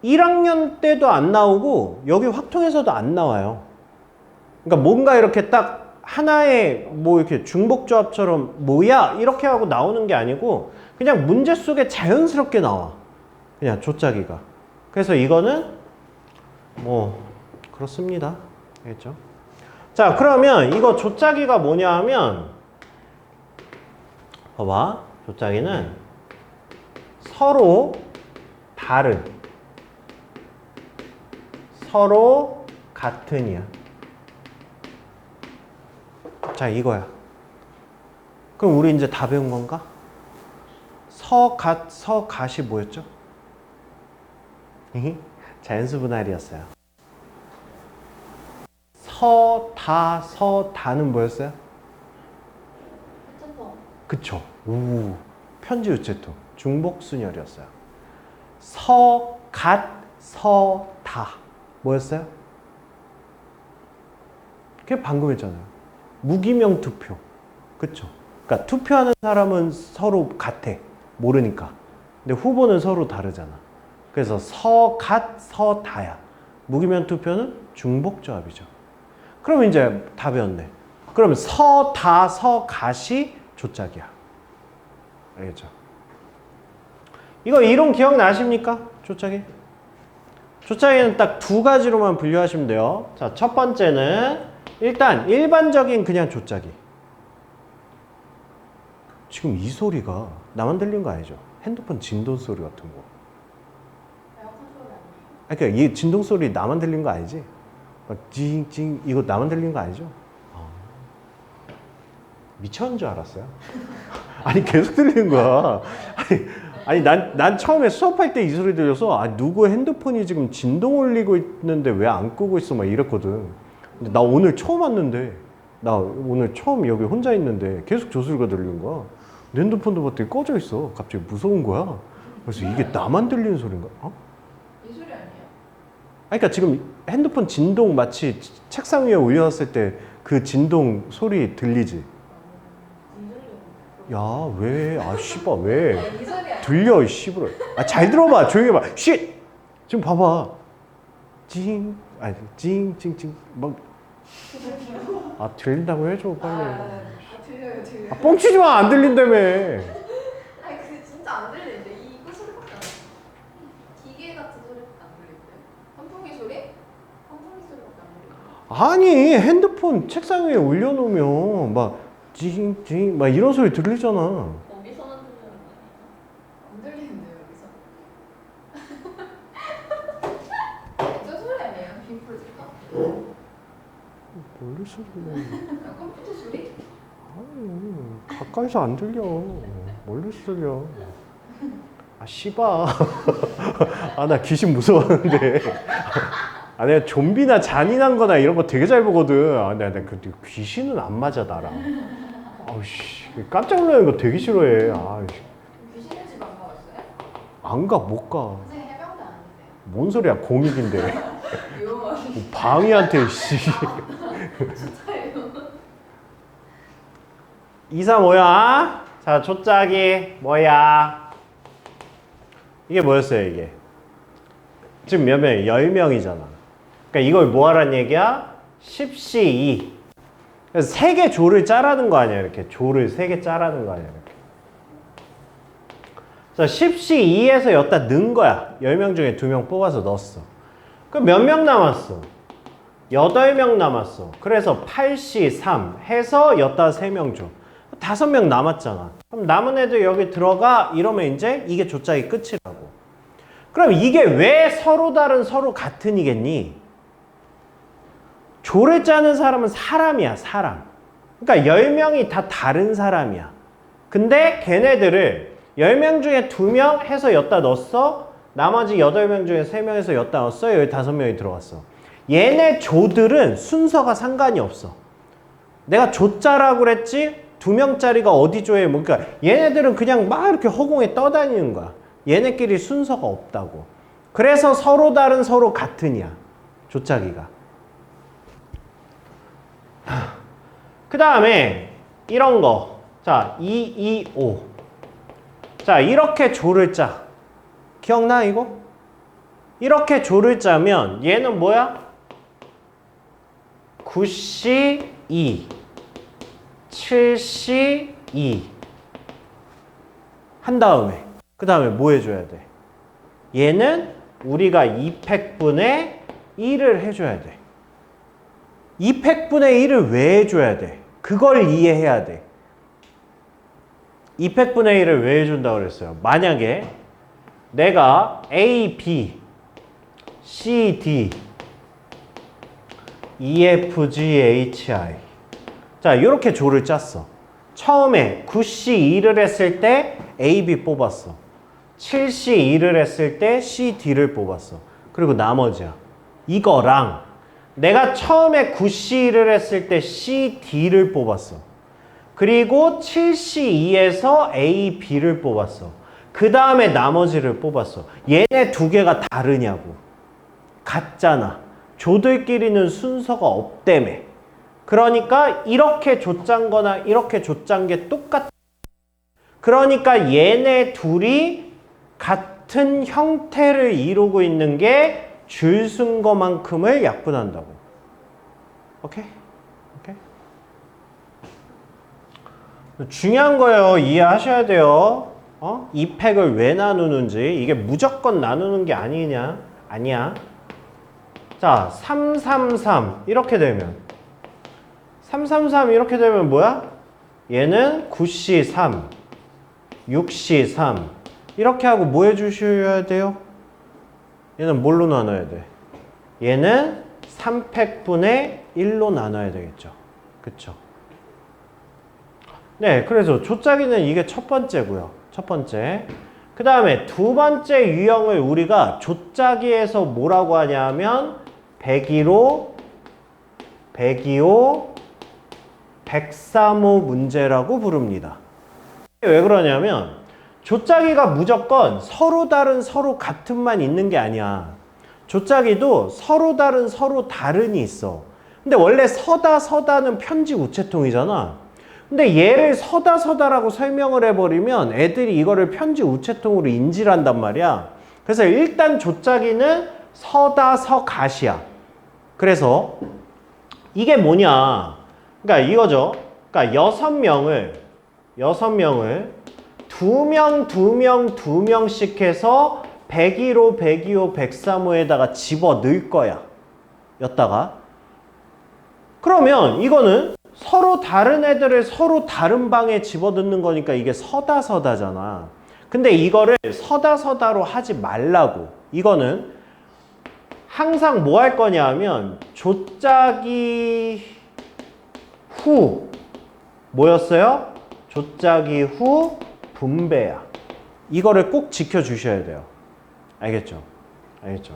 1학년 때도 안 나오고 여기 확통에서도 안 나와요. 그러니까 뭔가 이렇게 딱 하나의 뭐 이렇게 중복조합처럼 뭐야 이렇게 하고 나오는 게 아니고 그냥 문제 속에 자연스럽게 나와. 그냥 조짜기가. 그래서 이거는 뭐 그렇습니다. 알겠죠? 자, 그러면 이거 조짜기가 뭐냐 하면 봐봐. 조짜기는 서로 다른, 서로 같은이야. 자, 이거야. 그럼 우리 이제 다 배운 건가? 서갓이 뭐였죠? 자연수 분할이었어요. 서다는 뭐였어요? 어쨌든 그쵸. 오, 편지 우체통. 중복순열이었어요. 서갓, 서다. 뭐였어요? 그게 방금 했잖아요. 무기명 투표. 그쵸. 그러니까 투표하는 사람은 서로 같아. 모르니까. 근데 후보는 서로 다르잖아. 그래서 서갓, 서다야. 무기명 투표는 중복조합이죠. 그럼 이제 다 배웠네. 그럼 서다, 서갓이 조짝이야. 알겠죠? 이거 이론 기억나십니까? 조짝이? 조짝이는 딱 두 가지로만 분류하시면 돼요. 자, 첫 번째는 일단 일반적인 그냥 조짝이. 지금 이 소리가 나만 들린 거 아니죠? 핸드폰 진동 소리 같은 거. 에어컨 소리 아니에요? 그러니까 이 진동 소리 나만 들린 거 아니지? 막 징징 이거 나만 들린 거 아니죠? 미쳤는 줄 알았어요. 아니 계속 들리는 거야. 아니 난 처음에 수업할 때 이 소리 들려서 누구 핸드폰이 지금 진동 울리고 있는데 왜 안 끄고 있어 막 이랬거든. 근데 나 오늘 처음 왔는데 나 오늘 처음 여기 혼자 있는데 계속 저 소리가 들리는 거야. 내 핸드폰도 봤더니 꺼져 있어. 갑자기 무서운 거야. 그래서 이게 나만 들리는 소리인가? 이 소리 아니에요? 그러니까 지금 핸드폰 진동 마치 책상 위에 올려놨을 때 그 진동 소리 들리지? 이 소리. 야, 왜? 씨발, 왜? 이 소리 아니에요? 들려, 이 씨부러. 잘 들어봐. 조용히 해봐. 쉿! 지금 봐봐. 찡찡찡. 막. 들린다고 해줘, 빨리. 들려요. 뻥치지 마, 안 들린다며. 아니 그 진짜 안 들리는데 이거 소리밖에 안 들려. 기계 같은 소리밖에 안 들리는데. 선풍기 소리? 선풍기 소리밖에 안 들려. 아니, 핸드폰 책상 위에 올려놓으면 막 찡찡 막 이런 소리 들리잖아. 거기서는 들리는 거 아니에요? 안 들리는데 여기서. 저 소리 아니에요? 빔풀 스피커? 멀리 소리네. 컴퓨터 소리? 아니, 가까이서 안 들려. 멀리서 들려. 씨바. 나 귀신 무서워하는데. 내가 좀비나 잔인한 거나 이런 거 되게 잘 보거든. 내가 그 귀신은 안 맞아, 나랑. 아우씨, 깜짝 놀라는 거 되게 싫어해. 귀신의 집 안 가봤어요? 안 가, 못 가. 선생님 해병대 아닌데. 뭔 소리야, 공익인데. 유머리. 방이한테, 씨. 진짜예요. 2, 3, 5야. 자, 조짝이 뭐야? 이게 뭐였어요, 이게? 지금 몇 명이에요? 10명이잖아. 그러니까 이걸 뭐 하란 얘기야? 10C2. 그래서 3개 조를 짜라는 거 아니야, 이렇게. 조를 3개 짜라는 거 아니야, 이렇게. 그래서 10시 2에서 여기다 넣은 거야. 10명 중에 2명 뽑아서 넣었어. 그럼 몇 명 남았어? 8명 남았어. 그래서 8시 3 해서 여기다 3명 줘. 5명 남았잖아. 그럼 남은 애들 여기 들어가 이러면 이제 이게 조짝이 끝이라고. 그럼 이게 왜 서로 다른 서로 같은이겠니? 조를 짜는 사람은 사람이야, 사람. 그러니까 10명이 다 다른 사람이야. 근데 걔네들을 10명 중에 2명 해서 여기다 넣었어. 나머지 8명 중에 3명 해서 여기다 넣었어. 여기 5명이 들어갔어. 얘네 조들은 순서가 상관이 없어. 내가 조짜라고 그랬지? 2명짜리가 어디 조에 뭐, 그러니까 얘네들은 그냥 막 이렇게 허공에 떠다니는 거야. 얘네끼리 순서가 없다고. 그래서 서로 다른 서로 같은이야. 조짜기가. 그 다음에 이런 거. 자, 2, 2, 5. 자, 이렇게 조를 짜. 기억나 이거? 이렇게 조를 짜면 얘는 뭐야? 9시 2, 7시 2 한 다음에 그 다음에 뭐 해줘야 돼? 얘는 우리가 2팩분의 1을 해줘야 돼. 2팩분의 1을 왜 해줘야 돼? 그걸 이해해야 돼. 2팩분의 1을 왜 해준다고 그랬어요? 만약에 내가 A, B, C, D, E, F, G, H, I 자 이렇게 조를 짰어. 처음에 9시 2를 했을 때 A, B 뽑았어. 7시 2를 했을 때 C, D를 뽑았어. 그리고 나머지야. 이거랑 내가 처음에 9시 2를 했을 때 C, D를 뽑았어. 그리고 7시 2에서 A, B를 뽑았어. 그 다음에 나머지를 뽑았어. 얘네 두 개가 다르냐고. 같잖아. 조들끼리는 순서가 없다며. 그러니까 이렇게 조짠 거나 이렇게 조짠 게 똑같아. 그러니까 얘네 둘이 같은 형태를 이루고 있는 게 줄 쓴 거만큼을 약분한다고. 오케이? 오케이? 중요한 거예요. 이해하셔야 돼요. 이 팩을 왜 나누는지. 이게 무조건 나누는 게 아니냐? 아니야. 자, 3, 3, 3 이렇게 되면 3, 3, 3 이렇게 되면 뭐야? 얘는 9시 3, 6시 3 이렇게 하고 뭐 해주셔야 돼요? 얘는 뭘로 나눠야 돼? 얘는 3팩분의 1로 나눠야 되겠죠. 그쵸? 네, 그래서 조짜기는 이게 첫 번째고요. 첫 번째. 그 다음에 두 번째 유형을 우리가 조짜기에서 뭐라고 하냐면 102호, 102호, 103호 문제라고 부릅니다. 왜 그러냐면 조짜기가 무조건 서로 다른 서로 같은만 있는 게 아니야. 조짜기도 서로 다른 서로 다른이 있어. 근데 원래 서다는 편지 우체통이잖아. 근데 얘를 서다라고 설명을 해버리면 애들이 이거를 편지 우체통으로 인지를 한단 말이야. 그래서 일단 조짜기는 서가시야. 그래서 이게 뭐냐? 그러니까 이거죠. 그러니까 6명을 2명씩 해서 101호, 102호, 103호에다가 집어 넣을 거야. 였다가. 그러면 이거는 서로 다른 애들을 서로 다른 방에 집어 넣는 거니까 이게 서다잖아. 근데 이거를 서다로 하지 말라고. 이거는 항상 뭐 할 거냐 하면 조짜기 후 뭐였어요? 조짜기 후 분배야. 이거를 꼭 지켜주셔야 돼요. 알겠죠? 알겠죠?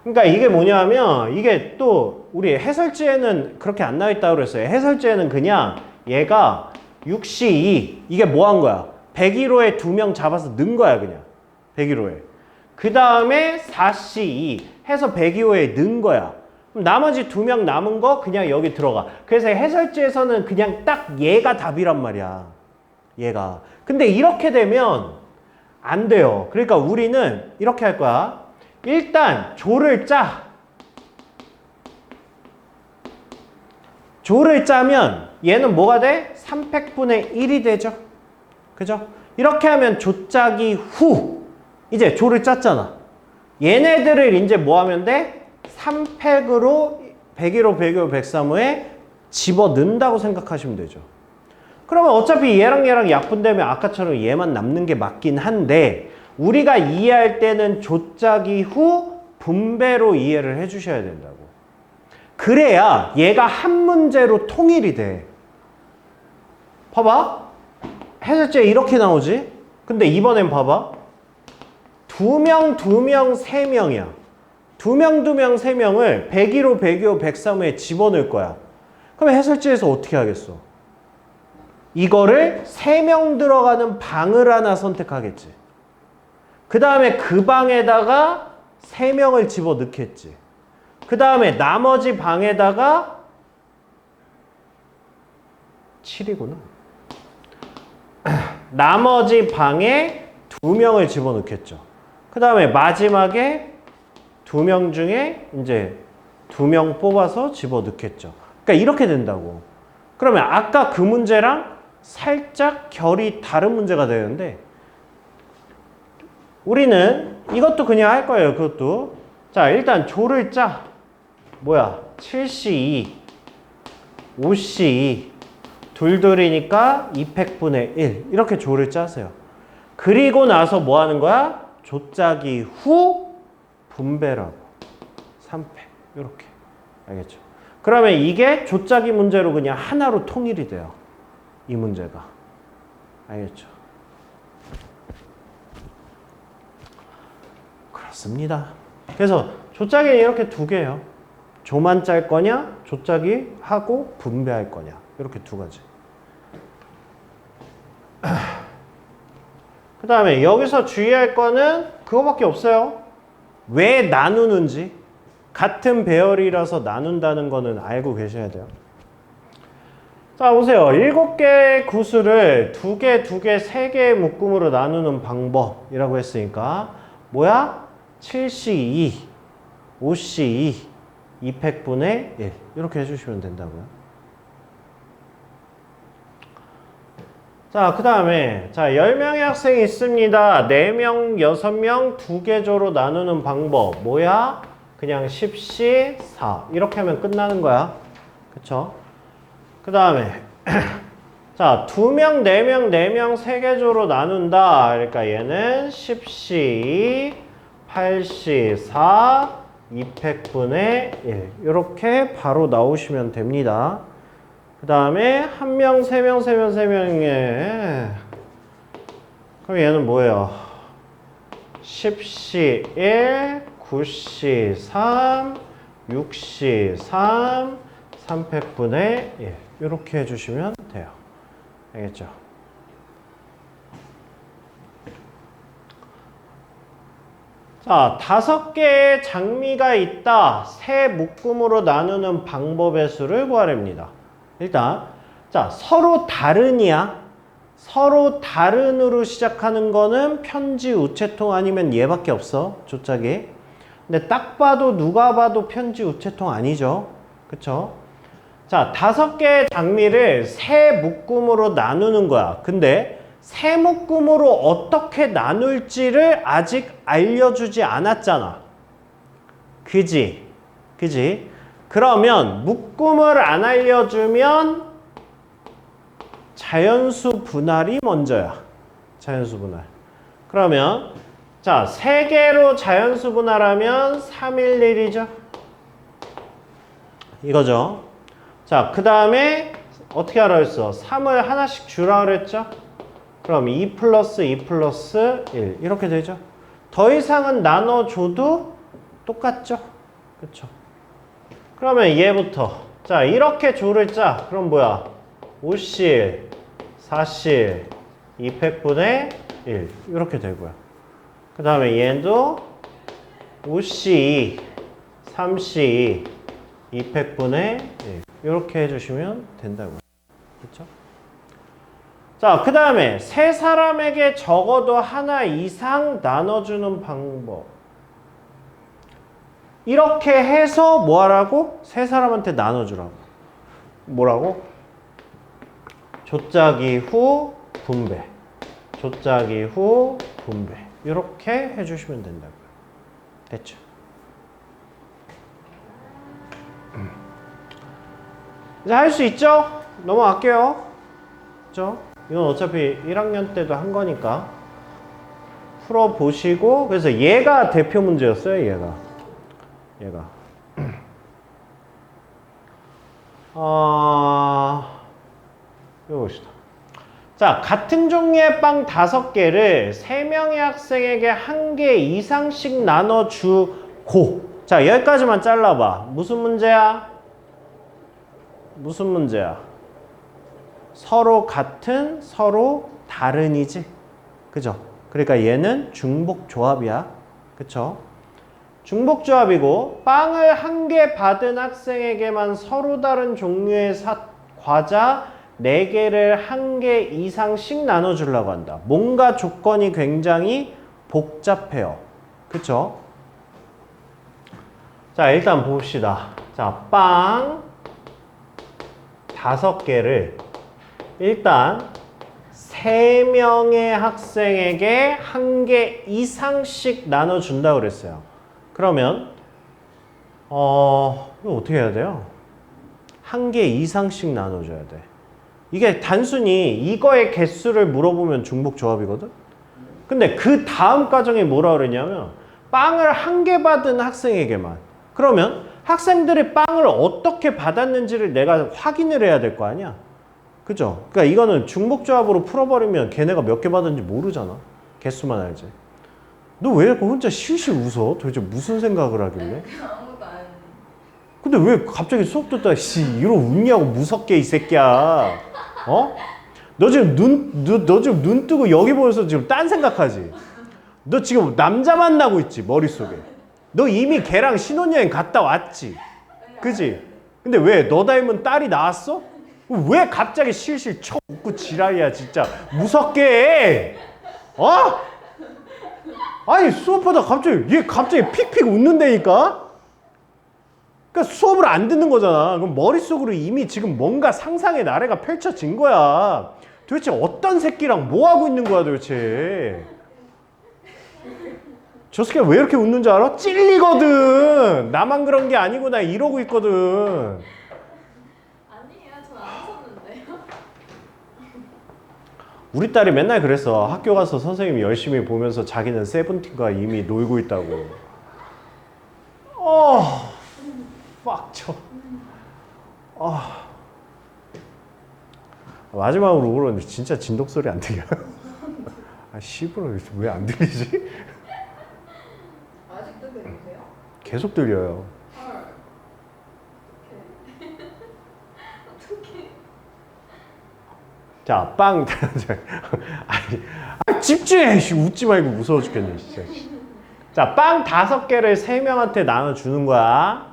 그러니까 이게 뭐냐면 이게 또 우리 해설지에는 그렇게 안 나와 있다고 그랬어요. 해설지에는 그냥 얘가 6시 2 이게 뭐 한 거야? 101호에 2명 잡아서 넣은 거야 그냥. 101호에. 그 다음에 4시 2 해서 102호에 넣은 거야. 그럼 나머지 2명 남은 거 그냥 여기 들어가. 그래서 해설지에서는 그냥 딱 얘가 답이란 말이야. 얘가. 근데 이렇게 되면 안 돼요. 그러니까 우리는 이렇게 할 거야. 일단 조를 짜. 조를 짜면 얘는 뭐가 돼? 3팩분의 1이 되죠. 그죠? 이렇게 하면 조 짜기 후 이제 조를 짰잖아. 얘네들을 이제 뭐 하면 돼? 3팩으로 101호, 102호, 103호에 집어넣는다고 생각하시면 되죠. 그러면 어차피 얘랑 얘랑 약분되면 아까처럼 얘만 남는 게 맞긴 한데 우리가 이해할 때는 조 짜기 후 분배로 이해를 해주셔야 된다고. 그래야 얘가 한 문제로 통일이 돼. 봐봐. 해설제 이렇게 나오지? 근데 이번엔 봐봐. 2명, 2명, 3명이야. 2명, 2명, 3명을 101호, 102호, 103호에 집어넣을 거야. 그럼 해설지에서 어떻게 하겠어? 이거를 3명 들어가는 방을 하나 선택하겠지. 그 다음에 그 방에다가 3명을 집어넣겠지. 그 다음에 나머지 방에다가 7이구나. 나머지 방에 2명을 집어넣겠죠. 그 다음에 마지막에 2명 중에 이제 2명 뽑아서 집어넣겠죠. 그러니까 이렇게 된다고. 그러면 아까 그 문제랑 살짝 결이 다른 문제가 되는데 우리는 이것도 그냥 할 거예요. 그것도. 자, 일단 조를 짜. 뭐야? 7C2, 5C2, 둘둘이니까 2팩분의 1 이렇게 조를 짜세요. 그리고 나서 뭐 하는 거야? 조 짜기 후 분배라고. 3팩 이렇게. 알겠죠? 그러면 이게 조 짜기 문제로 그냥 하나로 통일이 돼요. 이 문제가. 알겠죠? 그렇습니다. 그래서 조 짜기는 이렇게 두 개예요. 조만 짤 거냐, 조 짜기 하고 분배할 거냐. 이렇게 두 가지. 그 다음에 여기서 주의할 거는 그거밖에 없어요. 왜 나누는지. 같은 배열이라서 나눈다는 거는 알고 계셔야 돼요. 자, 보세요. 7개의 구수를 2개, 2개, 3개의 묶음으로 나누는 방법이라고 했으니까 뭐야? 7C2, 5C2, 2팩분의 1 이렇게 해주시면 된다고요. 자, 그 다음에 자 10명의 학생이 있습니다. 4명, 6명, 2개 조로 나누는 방법 뭐야? 그냥 10C 4 이렇게 하면 끝나는 거야. 그쵸? 그 다음에 자 2명, 4명, 4명, 3개 조로 나눈다. 그러니까 얘는 10C 8C 4 2팩분의 1 이렇게 바로 나오시면 됩니다. 그 다음에 1명, 3명, 3명, 3명에 그럼 얘는 뭐예요? 10C 1, 9C 3, 6C 3, 3팩분의 1 이렇게 해주시면 돼요. 알겠죠? 자, 5개의 장미가 있다. 세 묶음으로 나누는 방법의 수를 구하랍니다. 일단 자 서로 다른이야. 서로 다른으로 시작하는 거는 편지 우체통 아니면 얘밖에 없어. 조짜기. 근데 딱 봐도 누가 봐도 편지 우체통 아니죠. 그쵸? 자 5개의 장미를 세 묶음으로 나누는 거야. 근데 세 묶음으로 어떻게 나눌지를 아직 알려주지 않았잖아. 그지? 그지? 그러면 묶음을 안 알려주면 자연수 분할이 먼저야. 자연수 분할. 그러면 자 3개로 자연수 분할하면 311이죠. 이거죠. 자 그 다음에 어떻게 하라 했어? 3을 하나씩 주라 그랬죠. 그럼 2 플러스 2 플러스 1 이렇게 되죠. 더 이상은 나눠줘도 똑같죠. 그쵸? 그러면 얘부터 자 이렇게 조를 짜. 그럼 뭐야? 5C 4C 2팩분의 1 이렇게 되고요. 그 다음에 얘도 5C 3C 2팩분의 1 이렇게 해주시면 된다고요. 그렇죠? 자, 그 다음에 세 사람에게 적어도 하나 이상 나눠주는 방법. 이렇게 해서 뭐 하라고? 세 사람한테 나눠주라고. 뭐라고? 조 짜기 후 분배. 조짜기 후 분배. 이렇게 해주시면 된다고요. 됐죠? 이제 할 수 있죠? 넘어갈게요. 그죠? 이건 어차피 1학년 때도 한 거니까 풀어보시고, 그래서 얘가 대표 문제였어요. 얘가 이거 봅시다. 자, 같은 종류의 빵 5개를 3명의 학생에게 1개 이상씩 나눠주고. 자, 여기까지만 잘라봐. 무슨 문제야? 무슨 문제야? 서로 같은, 서로 다른이지. 그죠? 그러니까 얘는 중복조합이야. 그쵸? 중복조합이고, 빵을 1개 받은 학생에게만 서로 다른 종류의 과자 4개를 1개 이상씩 나눠주려고 한다. 뭔가 조건이 굉장히 복잡해요. 그쵸? 자, 일단 봅시다. 자, 빵 5개를 일단 3명의 학생에게 1개 이상씩 나눠준다고 그랬어요. 그러면 이거 어떻게 해야 돼요? 1개 이상씩 나눠줘야 돼. 이게 단순히 이거의 개수를 물어보면 중복조합이거든? 근데 그 다음 과정에 뭐라 그랬냐면 빵을 1개 받은 학생에게만. 그러면 학생들이 빵을 어떻게 받았는지를 내가 확인을 해야 될 거 아니야? 그죠? 그러니까 이거는 중복조합으로 풀어버리면 걔네가 몇 개 받았는지 모르잖아. 개수만 알지. 너 왜 자꾸 혼자 실실 웃어? 도대체 무슨 생각을 하길래? 아무것도 안. 근데 왜 갑자기 수업 듣다가 이러고 웃냐고, 무섭게 이 새끼야. 어? 너 지금 눈 뜨고 여기 보면서 지금 딴 생각하지? 너 지금 남자 만나고 있지, 머릿속에. 너 이미 걔랑 신혼여행 갔다 왔지? 그지? 근데 왜 너 닮은 딸이 나왔어? 왜 갑자기 실실 쳐 웃고 지랄이야, 진짜. 무섭게 해. 어? 아니, 수업하다 얘 갑자기 픽픽 웃는다니까? 그러니까 수업을 안 듣는 거잖아. 그럼 머릿속으로 이미 지금 뭔가 상상의 나래가 펼쳐진 거야. 도대체 어떤 새끼랑 뭐 하고 있는 거야, 도대체. 저 새끼가 왜 이렇게 웃는 줄 알아? 찔리거든. 나만 그런 게 아니고 나 이러고 있거든. 아니에요, 전 안 웃었는데요. 우리 딸이 맨날 그랬어. 학교 가서 선생님이 열심히 보면서 자기는 세븐틴과 이미 놀고 있다고. 빡쳐. 마지막으로 울었는데 진짜 진동 소리 안 들려요? 씨부러 왜 안 들리지? 아직도 들리세요? 계속 들려요. 헐. 어떡해. 자, 빵. 집중해. 웃지 말고 무서워 죽겠네, 진짜. 자, 빵 5개를 3명한테 나눠주는 거야.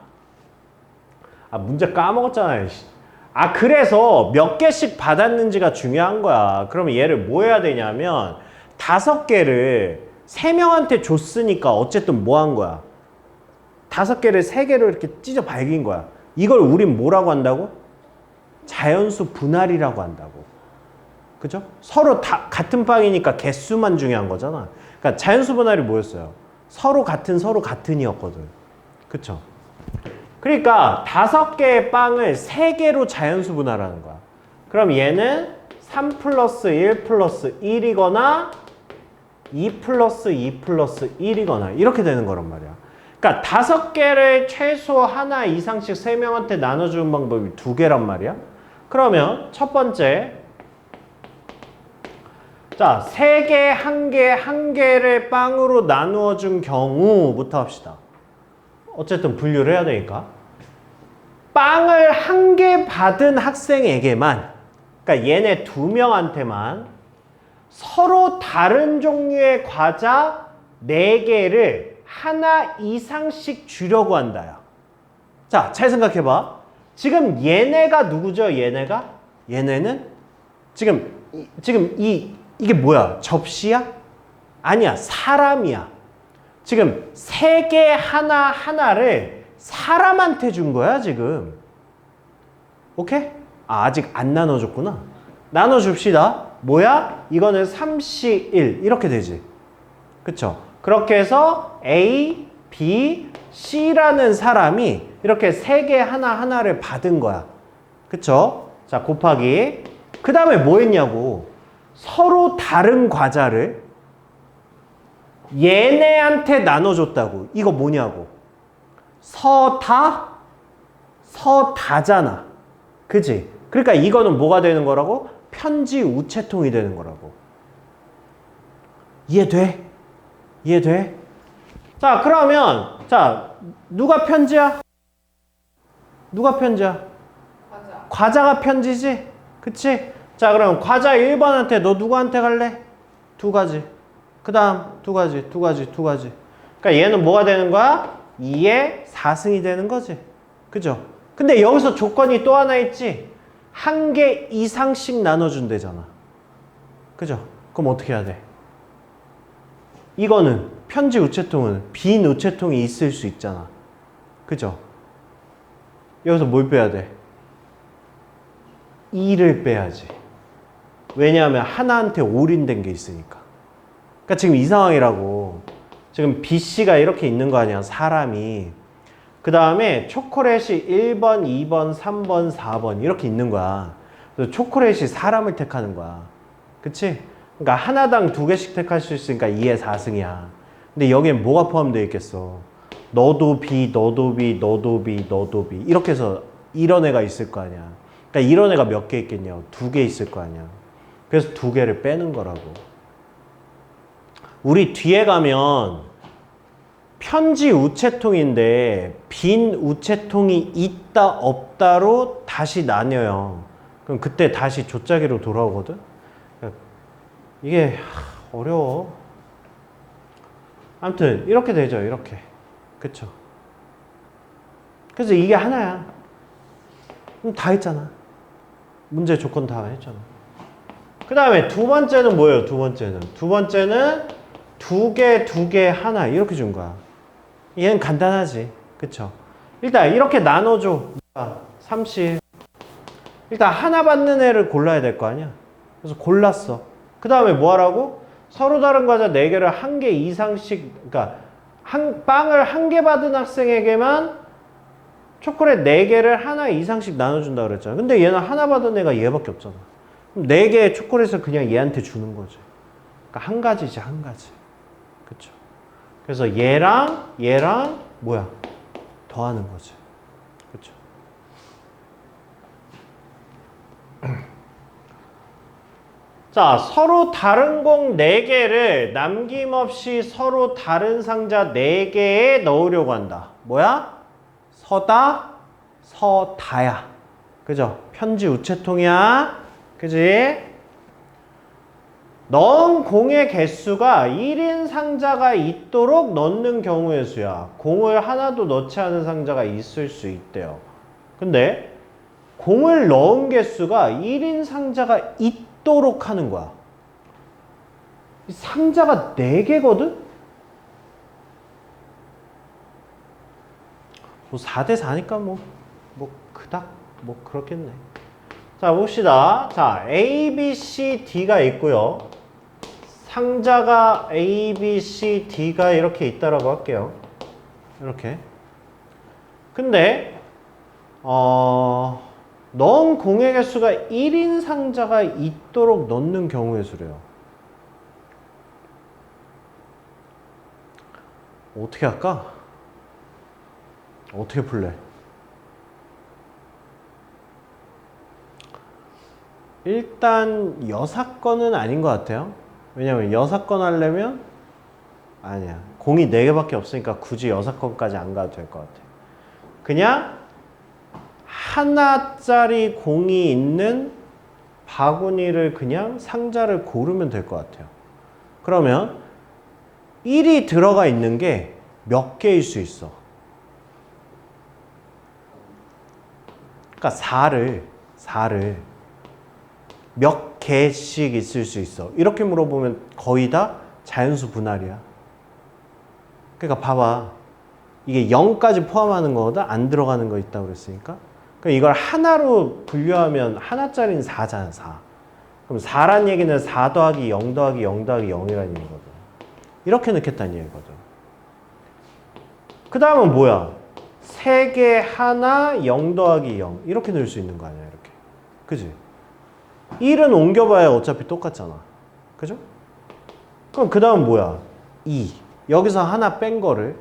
문제 까먹었잖아요. 그래서 몇 개씩 받았는지가 중요한 거야. 그러면 얘를 뭐 해야 되냐면 5개를 3명한테 줬으니까 어쨌든 뭐 한 거야? 5개를 3개로 이렇게 찢어 발긴 거야. 이걸 우린 뭐라고 한다고? 자연수 분할이라고 한다고. 그죠? 서로 다 같은 빵이니까 개수만 중요한 거잖아. 그러니까 자연수 분할이 뭐였어요? 서로 같은이었거든. 그쵸? 그러니까 5개의 빵을 3개로 자연수 분할하는 거야. 그럼 얘는 3 플러스 1 플러스 1이거나 2 플러스 2 플러스 1이거나 이렇게 되는 거란 말이야. 그러니까 5개를 최소 하나 이상씩 3명한테 나눠주는 방법이 2개란 말이야. 그러면 첫 번째, 자, 3개, 1개, 1개를 빵으로 나누어 준 경우부터 합시다. 어쨌든 분류를 해야 되니까. 빵을 1개 받은 학생에게만, 그러니까 얘네 2명한테만 서로 다른 종류의 과자 4개를 하나 이상씩 주려고 한다야. 자, 잘 생각해봐. 지금 얘네가 누구죠? 얘네는 지금 이게 뭐야? 접시야? 아니야, 사람이야. 지금 3개 하나를 사람한테 준 거야, 지금. 오케이? 아직 안 나눠줬구나. 나눠줍시다. 뭐야? 이거는 3C 1 이렇게 되지. 그쵸? 그렇게 해서 A, B, C라는 사람이 이렇게 세 개 하나하나를 받은 거야. 그쵸? 자, 곱하기. 그 다음에 뭐 했냐고. 서로 다른 과자를 얘네한테 나눠줬다고. 이거 뭐냐고. 서다잖아. 그치? 그러니까 이거는 뭐가 되는 거라고? 편지 우체통이 되는 거라고. 이해돼? 이해돼? 자, 그러면 자, 누가 편지야? 누가 편지야? 맞아. 과자가 편지지? 그치? 자, 그럼 과자 1번한테 너 누구한테 갈래? 두 가지. 그 다음 두 가지. 그러니까 얘는 뭐가 되는 거야? 2의 4승이 되는 거지. 그죠? 근데 여기서 조건이 또 하나 있지? 한 개 이상씩 나눠준대잖아. 그죠? 그럼 어떻게 해야 돼? 이거는 편지 우체통은 빈 우체통이 있을 수 있잖아. 그죠? 여기서 뭘 빼야 돼? 2를 빼야지. 왜냐하면 하나한테 올인된 게 있으니까. 그러니까 지금 이 상황이라고. 지금 B씨가 이렇게 있는 거 아니야, 사람이. 그 다음에 초콜릿이 1번, 2번, 3번, 4번 이렇게 있는 거야. 그래서 초콜릿이 사람을 택하는 거야. 그치? 그러니까 하나당 두 개씩 택할 수 있으니까 2의 4승이야. 근데 여기에 뭐가 포함되어 있겠어? 너도 B, 너도 B, 너도 B, 너도 B 이렇게 해서 이런 애가 있을 거 아니야. 그러니까 이런 애가 몇 개 있겠냐? 두 개 있을 거 아니야. 그래서 두 개를 빼는 거라고. 우리 뒤에 가면 편지 우체통인데 빈 우체통이 있다 없다로 다시 나뉘어요. 그럼 그때 다시 조짜기로 돌아오거든. 이게 어려워. 아무튼 이렇게 되죠. 이렇게. 그쵸? 그래서 이게 하나야. 그럼 다 했잖아. 문제 조건 다 했잖아. 그 다음에 두 번째는 뭐예요? 두 번째는 두 개, 하나 이렇게 준 거야. 얘는 간단하지. 그쵸? 일단 이렇게 나눠줘. 30. 일단 하나 받는 애를 골라야 될 거 아니야. 그래서 골랐어. 그 다음에 뭐 하라고? 서로 다른 과자 4개를 한 개 이상씩, 그러니까 빵을 한 개 받은 학생에게만 초콜릿 4개를 하나 이상씩 나눠준다 그랬잖아. 근데 얘는 하나 받은 애가 얘밖에 없잖아. 그럼 4개의 초콜릿을 그냥 얘한테 주는 거지. 그러니까 한 가지지, 한 가지. 그쵸? 그래서 얘랑 뭐야? 더하는 거지. 그쵸? 자, 서로 다른 공 4개를 남김없이 서로 다른 상자 4개에 넣으려고 한다. 뭐야? 서다야. 그죠? 편지 우체통이야. 그지? 넣은 공의 개수가 1인 상자가 있도록 넣는 경우의 수야. 공을 하나도 넣지 않은 상자가 있을 수 있대요. 근데 공을 넣은 개수가 1인 상자가 있도록 하는 거야. 상자가 4개거든? 뭐 4대 4니까 그닥 그렇겠네. 자, 봅시다. 자, A, B, C, D가 있고요. 상자가 A, B, C, D가 이렇게 있다라고 할게요. 이렇게. 근데 넣은 공의 개수가 1인 상자가 있도록 넣는 경우의 수래요. 어떻게 할까? 어떻게 풀래? 일단 여사건은 아닌 것 같아요. 왜냐면 여사건 하려면 아니야. 공이 4개밖에 없으니까 굳이 여사건까지 안 가도 될 것 같아. 그냥 하나짜리 공이 있는 바구니를 그냥 상자를 고르면 될 것 같아요. 그러면 1이 들어가 있는 게 몇 개일 수 있어? 그러니까 4를 몇 개씩 있을 수 있어. 이렇게 물어보면 거의 다 자연수 분할이야. 그러니까 봐봐. 이게 0까지 포함하는 거거든. 안 들어가는 거 있다고 그랬으니까. 그러니까 이걸 하나로 분류하면 하나짜리는 4잖아. 4. 그럼 4란 얘기는 4 더하기 0 더하기 0 더하기 0이라는 얘기거든. 이렇게 넣겠다는 얘기거든. 그 다음은 뭐야? 3개 하나 0 더하기 0 이렇게 넣을 수 있는 거 아니야 이렇게. 그지? 1은 옮겨봐야 어차피 똑같잖아. 그죠? 그럼 그 다음 뭐야? 2. 여기서 하나 뺀 거를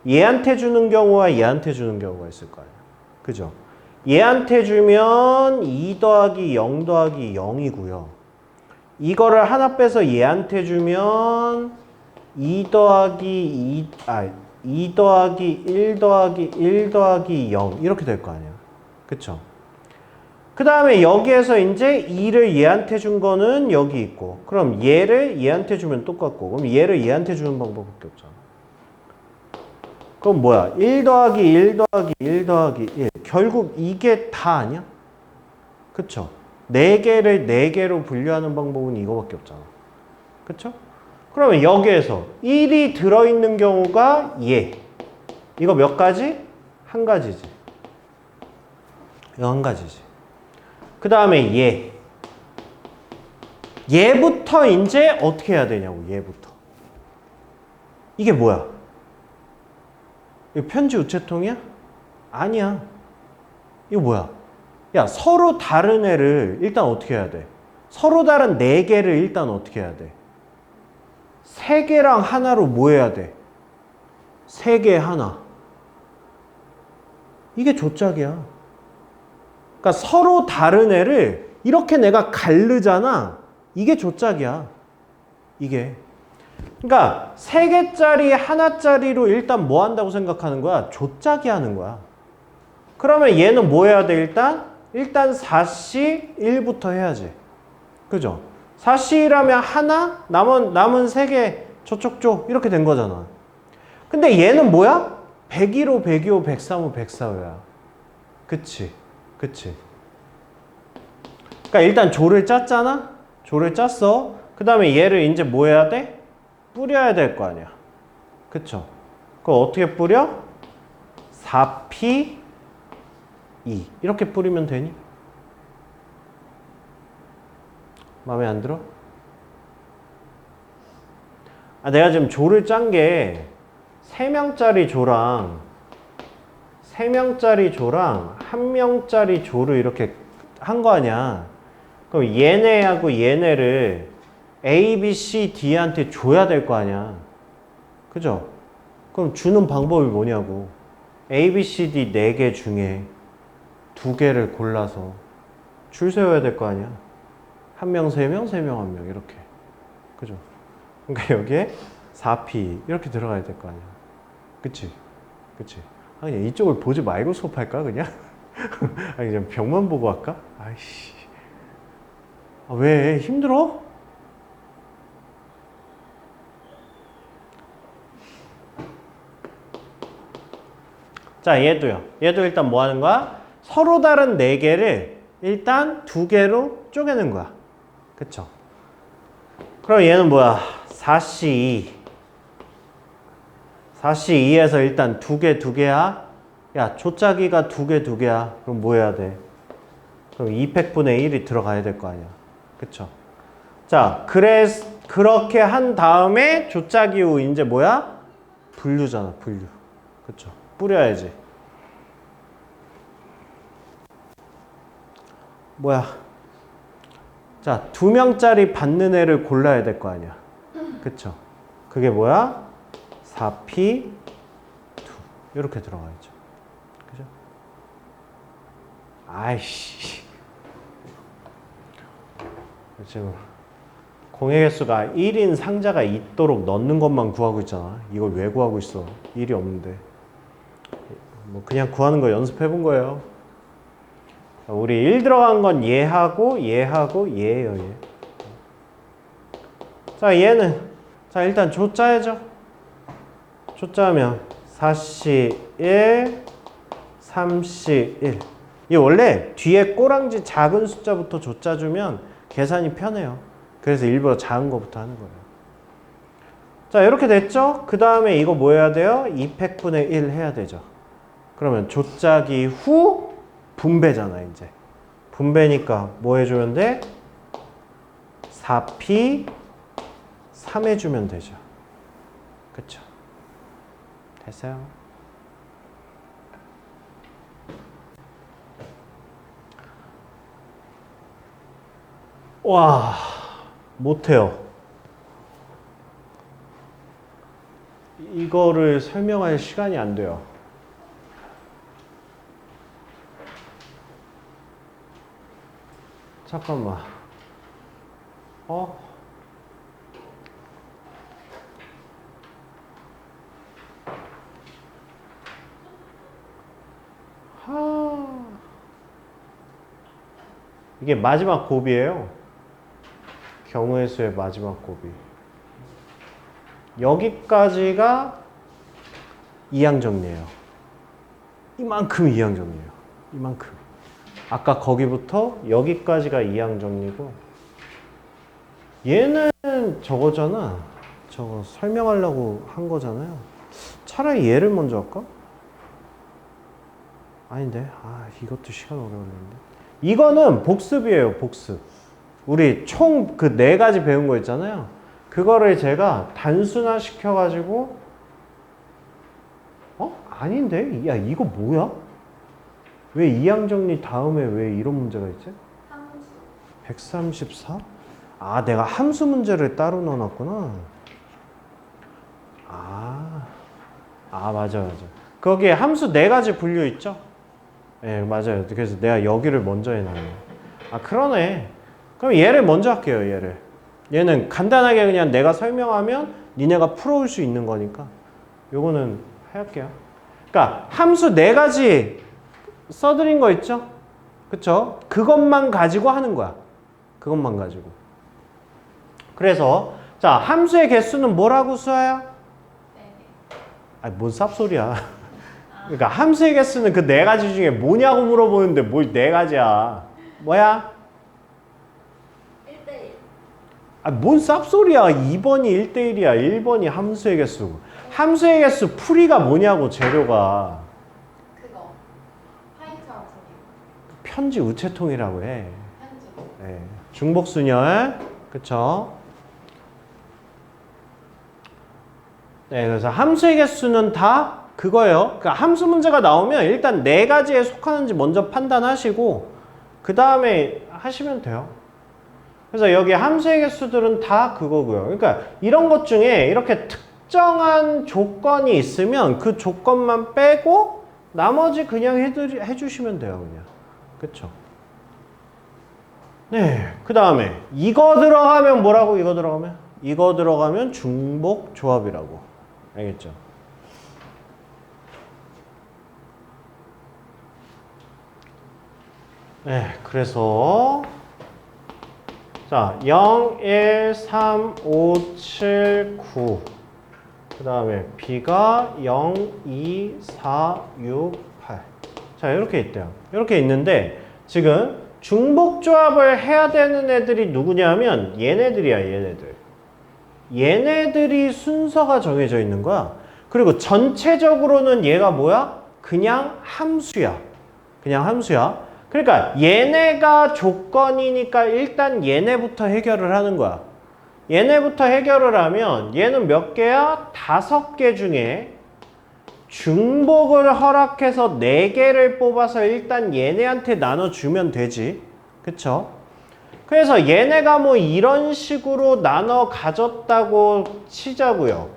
얘한테 주는 경우와 얘한테 주는 경우가 있을 거 아니야. 그죠? 얘한테 주면 2 더하기 0 더하기 0이고요. 이거를 하나 빼서 얘한테 주면 2 더하기 2 더하기 1 더하기 1 더하기 0 이렇게 될 거 아니야. 그쵸? 그 다음에 여기에서 이제 2를 얘한테 준 거는 여기 있고 그럼 얘를 얘한테 주면 똑같고 그럼 얘를 얘한테 주는 방법밖에 없잖아. 그럼 뭐야? 1 더하기 1 더하기 1 더하기 1 결국 이게 다 아니야? 그쵸? 4개를 4개로 분류하는 방법은 이거밖에 없잖아. 그쵸? 그러면 여기에서 1이 들어있는 경우가 얘. 이거 몇 가지? 한 가지지. 이거 한 가지지. 그 다음에 얘. 얘부터 이제 어떻게 해야 되냐고, 얘부터. 이게 뭐야? 이거 편지 우체통이야? 아니야. 이거 뭐야? 야, 서로 다른 애를 일단 어떻게 해야 돼? 서로 다른 4개를 일단 어떻게 해야 돼? 3개랑 하나로 뭐 해야 돼? 3개 하나. 이게 조짝이야. 그러니까 서로 다른 애를 이렇게 내가 가르잖아. 이게 조짝이야. 이게. 그러니까 3개짜리 하나짜리로 일단 뭐 한다고 생각하는 거야? 조짝이 하는 거야. 그러면 얘는 뭐 해야 돼 일단 4C 1부터 해야지. 그죠? 4C 1하면 하나, 남은 3개 저쪽 줘. 이렇게 된 거잖아. 근데 얘는 뭐야? 102호, 102호, 103호, 104호야. 그치? 그치? 그러니까 일단 조를 짰잖아? 조를 짰어. 그 다음에 얘를 이제 뭐 해야 돼? 뿌려야 될 거 아니야. 그쵸? 그거 어떻게 뿌려? 4P 2 이렇게 뿌리면 되니? 마음에 안 들어? 내가 지금 조를 짠 게 3명짜리 조랑 1명짜리 조를 이렇게 한 거 아니야. 그럼 얘네하고 얘네를 A, B, C, D한테 줘야 될 거 아니야. 그죠? 그럼 주는 방법이 뭐냐고. A, B, C, D 4개 중에 2개를 골라서 줄 세워야 될 거 아니야. 1명, 3명, 3명, 1명 이렇게. 그죠? 그러니까 여기에 4P 이렇게 들어가야 될 거 아니야. 그치? 그치? 그냥 이쪽을 보지 말고 수업할까 그냥? 아니 그냥 벽만 보고 할까? 아이씨. 왜? 힘들어? 자, 얘도요. 얘도 일단 뭐 하는 거야? 서로 다른 4개를 일단 2개로 쪼개는 거야. 그쵸? 그럼 얘는 뭐야? 4C2. 4C2에서 일단 2개야? 야, 조짜기가 2개야. 그럼 뭐 해야 돼? 그럼 2팩분의 1이 들어가야 될 거 아니야. 그쵸? 자, 그렇게 한 다음에 조짜기 후 이제 뭐야? 분류잖아, 분류. 그쵸? 뿌려야지. 뭐야? 자, 2명짜리 받는 애를 골라야 될 거 아니야. 그쵸? 그게 뭐야? 4P 2 이렇게 들어가야죠. 그죠? 아이씨. 지금 공의 개수가 1인 상자가 있도록 넣는 것만 구하고 있잖아. 이걸 왜 구하고 있어? 1이 없는데. 뭐 그냥 구하는 거 연습해 본 거예요. 우리 1 들어간 건 얘하고 얘하고 얘예요. 얘. 자, 얘는 자 일단 조 짜야죠. 조 짜면 4C1 3C1 이 원래 뒤에 꼬랑지 작은 숫자부터 조 짜주면 계산이 편해요. 그래서 일부러 작은 거부터 하는 거예요. 자, 이렇게 됐죠? 그 다음에 이거 뭐 해야 돼요? 2팩분의 1 해야 되죠. 그러면 조짜기 후 분배잖아, 이제. 분배니까 뭐 해주면 돼? 4p 3 해주면 되죠. 그쵸? 됐어요? 와, 못해요. 이거를 설명할 시간이 안 돼요. 잠깐만. 이게 마지막 곱이에요. 경우의 수의 마지막 곱이. 여기까지가 이항정리예요. 이만큼 이항정리예요. 이만큼. 아까 거기부터 여기까지가 이항정리고, 얘는 저거잖아. 저거 설명하려고 한 거잖아요. 차라리 얘를 먼저 할까? 아닌데. 이것도 시간 오래 걸리는데. 이거는 복습이에요, 복습. 우리 총 그 4가지 배운 거 있잖아요. 그거를 제가 단순화 시켜가지고, 아닌데? 야, 이거 뭐야? 왜 이항정리 다음에 왜 이런 문제가 있지? 함수. 134? 내가 함수 문제를 따로 넣어놨구나. 맞아. 거기에 함수 4가지 분류 있죠? 네, 맞아요. 그래서 내가 여기를 먼저 해놨네. 그러네. 그럼 얘를 먼저 할게요, 얘를. 얘는 간단하게 그냥 내가 설명하면 니네가 풀어올 수 있는 거니까 요거는 할게요. 그러니까 함수 4가지 써드린 거 있죠? 그쵸? 그것만 가지고 하는 거야. 그것만 가지고. 그래서 자, 함수의 개수는 뭐라고 수아야? 뭔 쌉소리야. 그러니까 함수의 개수는 그 4가지 중에 뭐냐고 물어보는데 뭘 4가지야. 뭐야? 1대1. 뭔 쌉소리야. 2번이 1대1이야. 1번이 함수의 개수. 함수의 개수 풀이가 뭐냐고, 재료가. 그거. 파이처럼 생긴 편지 우체통이라고 해. 편지. 네. 중복순열. 그쵸? 네, 그래서 함수의 개수는 다 그거예요. 그러니까 함수 문제가 나오면 일단 4가지에 속하는지 먼저 판단하시고 그 다음에 하시면 돼요. 그래서 여기 함수의 개수들은 다 그거고요. 그러니까 이런 것 중에 이렇게 특정한 조건이 있으면 그 조건만 빼고 나머지 그냥 해주시면 돼요. 그냥. 그쵸? 네, 그 다음에 이거 들어가면 뭐라고? 이거 들어가면 중복 조합이라고. 알겠죠? 네, 그래서 자, 0, 1, 3, 5, 7, 9. 그 다음에 B가 0, 2, 4, 6, 8. 자, 이렇게 있대요. 이렇게 있는데 지금 중복 조합을 해야 되는 애들이 누구냐면 얘네들이야, 얘네들. 얘네들이 순서가 정해져 있는 거야. 그리고 전체적으로는 얘가 뭐야? 그냥 함수야. 그냥 함수야. 그러니까 얘네가 조건이니까 일단 얘네부터 해결을 하는 거야. 얘네부터 해결을 하면 얘는 몇 개야? 5개 중에 중복을 허락해서 4개를 뽑아서 일단 얘네한테 나눠주면 되지. 그쵸? 그래서 얘네가 뭐 이런 식으로 나눠 가졌다고 치자고요.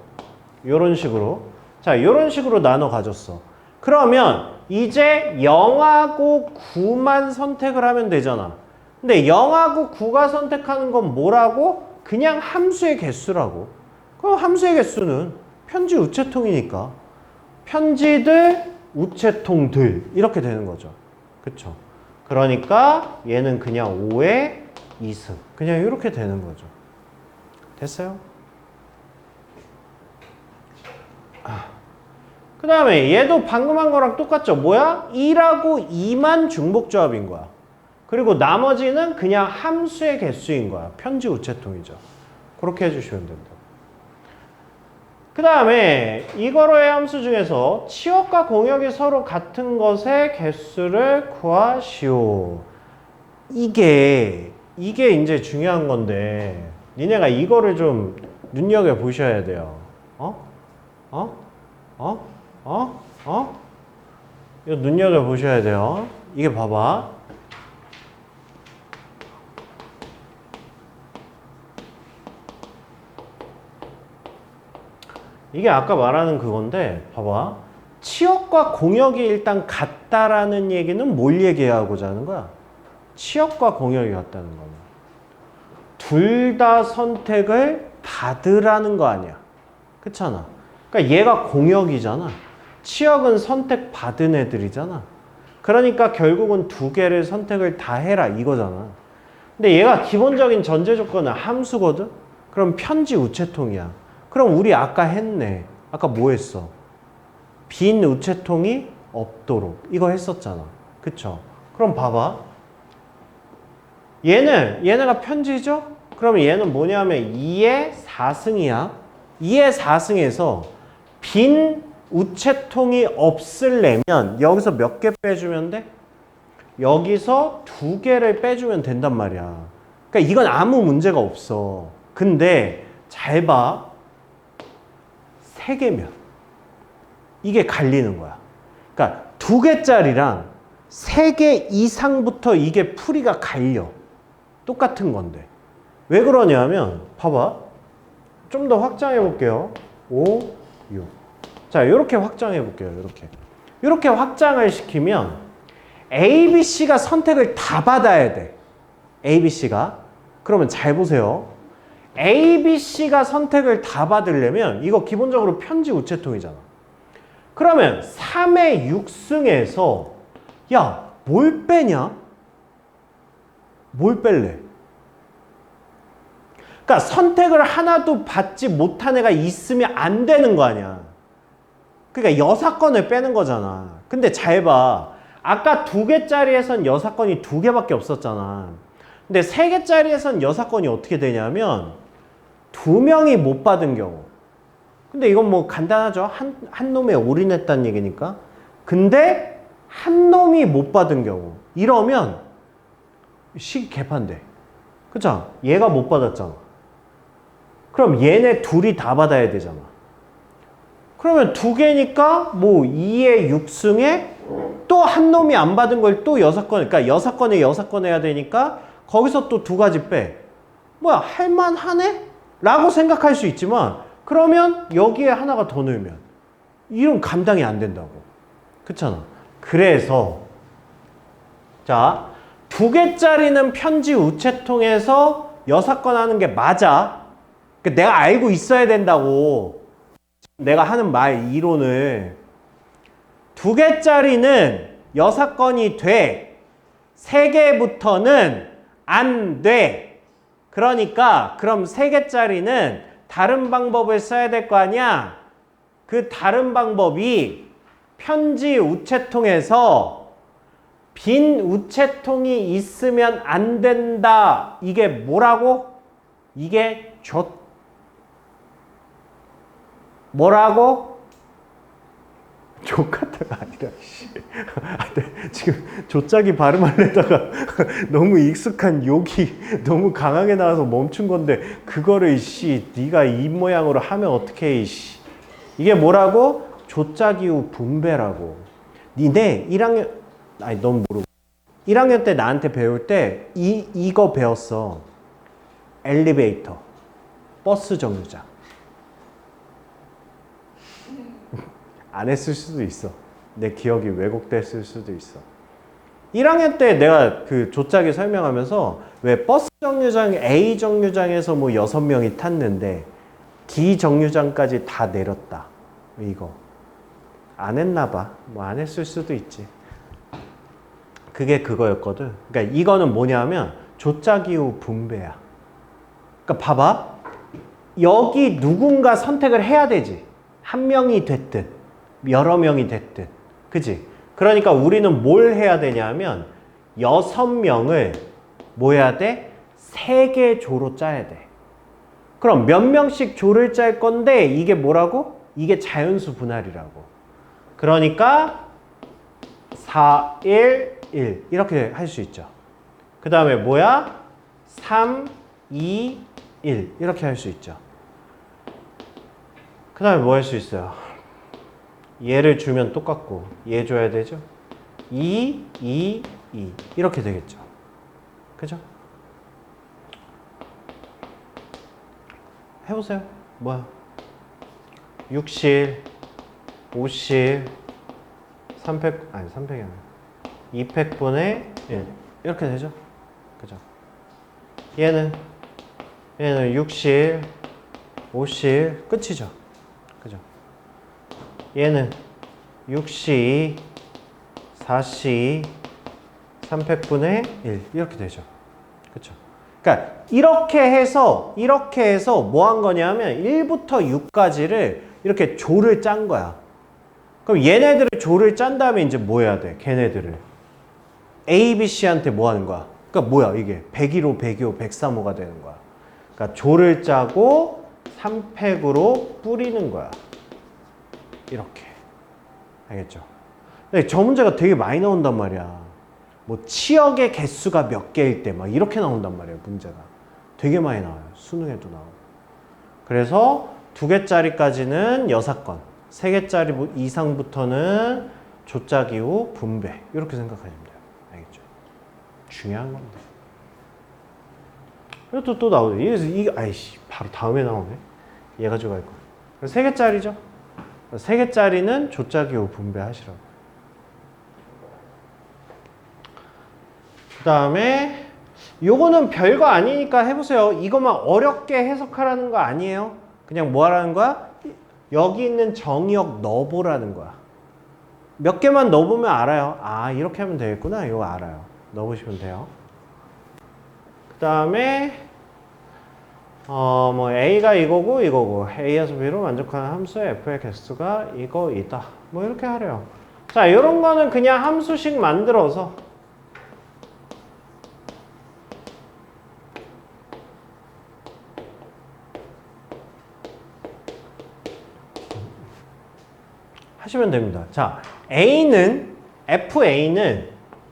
요런 식으로. 자, 요런 식으로 나눠 가졌어. 그러면 이제 0하고 9만 선택을 하면 되잖아. 근데 0하고 9가 선택하는 건 뭐라고? 그냥 함수의 개수라고. 그럼 함수의 개수는 편지 우체통이니까 편지들, 우체통들 이렇게 되는 거죠. 그쵸? 그러니까 얘는 그냥 5의 2승. 그냥 이렇게 되는 거죠. 됐어요? 그 다음에 얘도 방금 한 거랑 똑같죠. 뭐야? 1하고 2만 중복조합인 거야. 그리고 나머지는 그냥 함수의 개수인 거야. 편지 우체통이죠. 그렇게 해주시면 된다. 그 다음에 이거로의 함수 중에서 치역과 공역이 서로 같은 것의 개수를 구하시오. 이게 이게 이제 중요한 건데 니네가 이거를 좀 눈여겨 보셔야 돼요. 어? 어? 어? 어? 어? 이거 눈여겨 보셔야 돼요. 이게 봐봐. 이게 아까 말하는 그건데 봐봐. 치역과 공역이 일단 같다라는 얘기는 뭘 얘기하고자 하는 거야? 치역과 공역이 같다는 거는 둘 다 선택을 받으라는 거 아니야. 그렇잖아. 그러니까 얘가 공역이잖아. 치역은 선택 받은 애들이잖아. 그러니까 결국은 두 개를 선택을 다 해라 이거잖아. 근데 얘가 기본적인 전제 조건은 함수거든? 그럼 편지 우체통이야. 그럼 우리 아까 했네. 아까 뭐 했어? 빈 우체통이 없도록. 이거 했었잖아. 그쵸? 그럼 봐봐. 얘네가 편지죠? 그러면 얘는 뭐냐면 2의 4승이야. 2의 4승에서 빈 우체통이 없으려면 여기서 몇 개 빼주면 돼? 여기서 2개를 빼주면 된단 말이야. 그러니까 이건 아무 문제가 없어. 근데 잘 봐. 3개면 이게 갈리는 거야. 그러니까 2개짜리랑 3개 이상부터 이게 풀이가 갈려. 똑같은 건데. 왜 그러냐면 봐봐. 좀 더 확장해 볼게요. 5, 6. 자, 이렇게 확장해 볼게요. 이렇게 확장을 시키면 A, B, C가 선택을 다 받아야 돼. A, B, C가. 그러면 잘 보세요. A, B, C가 선택을 다 받으려면 이거 기본적으로 편지 우체통이잖아. 그러면 3의 6승에서 야, 뭘 빼냐? 뭘 뺄래? 그러니까 선택을 하나도 받지 못한 애가 있으면 안 되는 거 아니야. 그러니까 여사건을 빼는 거잖아. 근데 잘 봐. 아까 2개짜리에선 여사건이 2개밖에 없었잖아. 근데 3개짜리에선 여사건이 어떻게 되냐면 2명이 못 받은 경우. 근데 이건 뭐 간단하죠. 한 놈에 올인했다는 얘기니까. 근데 한 놈이 못 받은 경우. 이러면 개판돼. 그쵸? 얘가 못 받았잖아. 그럼 얘네 둘이 다 받아야 되잖아. 그러면 2개니까 뭐 2의 6승에 또 한 놈이 안 받은 걸 또 6건, 그러니까 6건에 해야 되니까 거기서 또 2가지 빼. 뭐야, 할만하네? 라고 생각할 수 있지만 그러면 여기에 하나가 더 넣으면 이런 감당이 안 된다고. 그렇잖아. 그래서 자, 2개짜리는 편지 우체통에서 6건 하는 게 맞아. 내가 알고 있어야 된다고. 내가 하는 말 이론을 2개짜리는 6건이 돼. 3개부터는 안 돼. 그러니까 그럼 3개짜리는 다른 방법을 써야 될 거 아니야. 그 다른 방법이 편지 우체통에서 빈 우체통이 있으면 안 된다. 이게 뭐라고? 이게 뭐라고? 족같다가 아니라 지금 조짜기 발음하려다가 너무 익숙한 욕이 너무 강하게 나와서 멈춘 건데 그거를 네가 이 모양으로 하면 어떡해 이게 뭐라고? 조짜기후 분배라고. 니네 1학년 아니 넌 모르고 1학년 때 나한테 배울 때 이거 배웠어. 엘리베이터 버스 정류장. 안 했을 수도 있어. 내 기억이 왜곡됐을 수도 있어. 1학년 때 내가 그 조짜기 설명하면서 왜 버스 정류장 A 정류장에서 뭐 6명이 탔는데 D 정류장까지 다 내렸다. 이거 안 했나 봐. 뭐 안 했을 수도 있지. 그게 그거였거든. 그러니까 이거는 뭐냐면 조짜기 후 분배야. 그러니까 봐봐. 여기 누군가 선택을 해야 되지. 한 명이 됐든 여러 명이 됐든. 그지? 그러니까 우리는 뭘 해야 되냐면 6명을 뭐 해야 돼? 3개 조로 짜야 돼. 그럼 몇 명씩 조를 짤 건데 이게 뭐라고? 이게 자연수 분할이라고. 그러니까 4, 1, 1 이렇게 할 수 있죠. 그 다음에 뭐야? 3, 2, 1 이렇게 할 수 있죠. 그 다음에 뭐 할 수 있어요? 얘를 주면 똑같고 얘 줘야 되죠. 2, 2, 2 이렇게 되겠죠. 그죠? 해보세요. 뭐야? 60, 50, 300, 아니 300이 아니라 200분의 1 이렇게 되죠. 그죠? 얘는 60, 50 끝이죠. 그죠? 얘는 60, 40, 300분의 1 이렇게 되죠. 그쵸? 그러니까 이렇게 해서 뭐 한 거냐면 1부터 6까지를 이렇게 조를 짠 거야. 그럼 얘네들을 조를 짠 다음에 이제 뭐 해야 돼? 걔네들을 A, B, C한테 뭐 하는 거야? 그러니까 뭐야 이게 101호, 102호, 103호가 되는 거야. 그러니까 조를 짜고 3팩으로 뿌리는 거야. 이렇게. 알겠죠? 근데 저 문제가 되게 많이 나온단 말이야. 뭐 치역의 개수가 몇 개일 때 막 이렇게 나온단 말이에요. 문제가. 되게 많이 나와요. 수능에도 나오고. 그래서 2개짜리까지는 여사건, 3개짜리 이상부터는 조짜기후 분배 이렇게 생각하시면 돼요. 알겠죠? 중요한 겁니다. 그리고 또 나오네. 이게 아이씨 바로 다음에 나오네. 얘 가지고 갈 거. 3개짜리죠? 3개짜리는 조짜기후 분배하시라고. 그 다음에 요거는 별거 아니니까 해보세요. 이것만 어렵게 해석하라는 거 아니에요. 그냥 뭐 하라는 거야? 여기 있는 정의역 넣어보라는 거야. 몇 개만 넣어보면 알아요. 아 이렇게 하면 되겠구나. 이거 알아요. 넣어보시면 돼요. 그 다음에 뭐 A가 이거고 A에서 B로 만족하는 함수의 F의 개수가 이거이다. 뭐 이렇게 하래요. 자 이런 거는 그냥 함수식 만들어서 하시면 됩니다. 자, FA는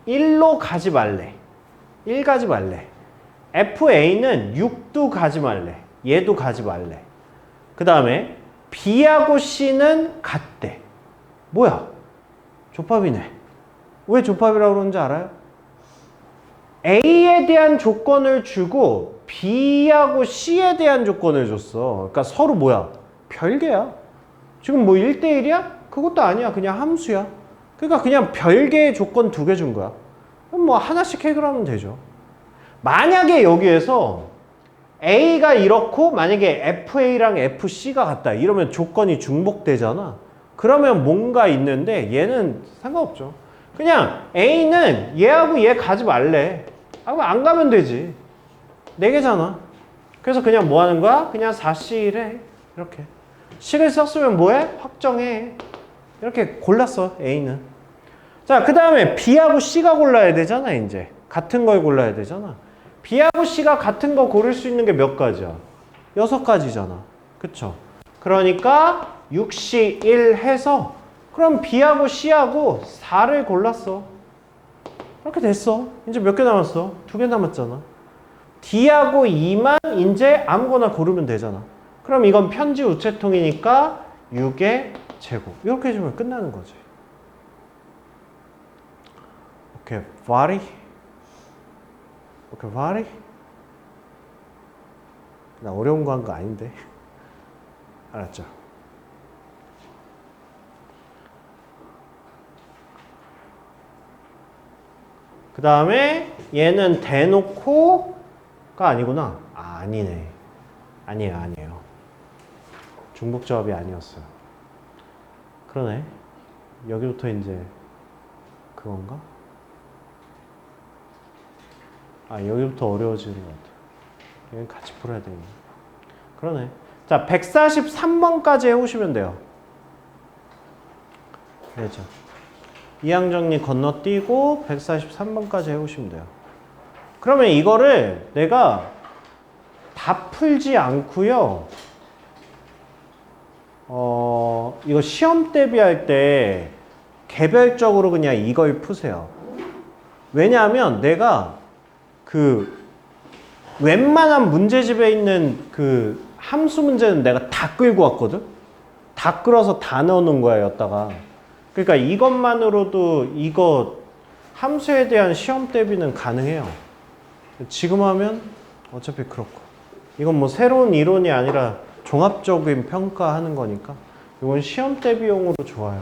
1로 가지 말래. 1 가지 말래. FA는 6도 가지 말래. 얘도 가지 말래. 그 다음에 B하고 C는 같대. 뭐야? 조팝이네. 왜 조팝이라고 그러는지 알아요? A에 대한 조건을 주고 B하고 C에 대한 조건을 줬어. 그러니까 서로 뭐야? 별개야. 지금 뭐 1대1이야? 그것도 아니야. 그냥 함수야. 그러니까 그냥 별개의 조건 2개 준 거야. 그럼 뭐 하나씩 해결하면 되죠. 만약에 여기에서 A가 이렇고 만약에 FA랑 FC가 같다. 이러면 조건이 중복되잖아. 그러면 뭔가 있는데 얘는 상관없죠. 그냥 A는 얘하고 얘 가지 말래. 그럼 안 가면 되지. 4개잖아. 그래서 그냥 뭐 하는 거야? 그냥 4C1 해. 이렇게. 식을 썼으면 뭐해? 확정해. 이렇게 골랐어, A는. 자, 그 다음에 B하고 C가 골라야 되잖아, 이제. 같은 걸 골라야 되잖아. B하고 C가 같은 거 고를 수 있는 게 몇 가지야? 6가지잖아. 그쵸? 그러니까 6C 1 해서 그럼 B하고 C하고 4를 골랐어. 이렇게 됐어. 이제 몇 개 남았어? 2개 남았잖아. D하고 E만 이제 아무거나 고르면 되잖아. 그럼 이건 편지 우체통이니까 6의 제곱. 이렇게 해주면 끝나는 거지. 오케이, var이. 오케이, var이. 나 어려운 거 한 거 아닌데. 알았죠? 그 다음에 얘는 대놓고가 아니구나. 아, 아니네. 아니에요. 중복조합이 아니었어요. 그러네. 여기부터 이제 그건가? 아, 여기부터 어려워지는 것 같아. 여기 같이 풀어야 되겠네. 그러네. 자, 143번까지 해오시면 돼요. 그렇죠. 이항정리 건너뛰고 143번까지 해오시면 돼요. 그러면 이거를 내가 다 풀지 않고요. 이거 시험 대비할 때 개별적으로 그냥 이걸 푸세요. 왜냐하면 내가 웬만한 문제집에 있는 그 함수 문제는 내가 다 끌고 왔거든? 다 끌어서 다 넣어놓은 거야, 여기다가. 그러니까 이것만으로도 이거 함수에 대한 시험 대비는 가능해요. 지금 하면 어차피 그렇고. 이건 뭐 새로운 이론이 아니라 종합적인 평가하는 거니까 이건 시험 대비용으로 좋아요.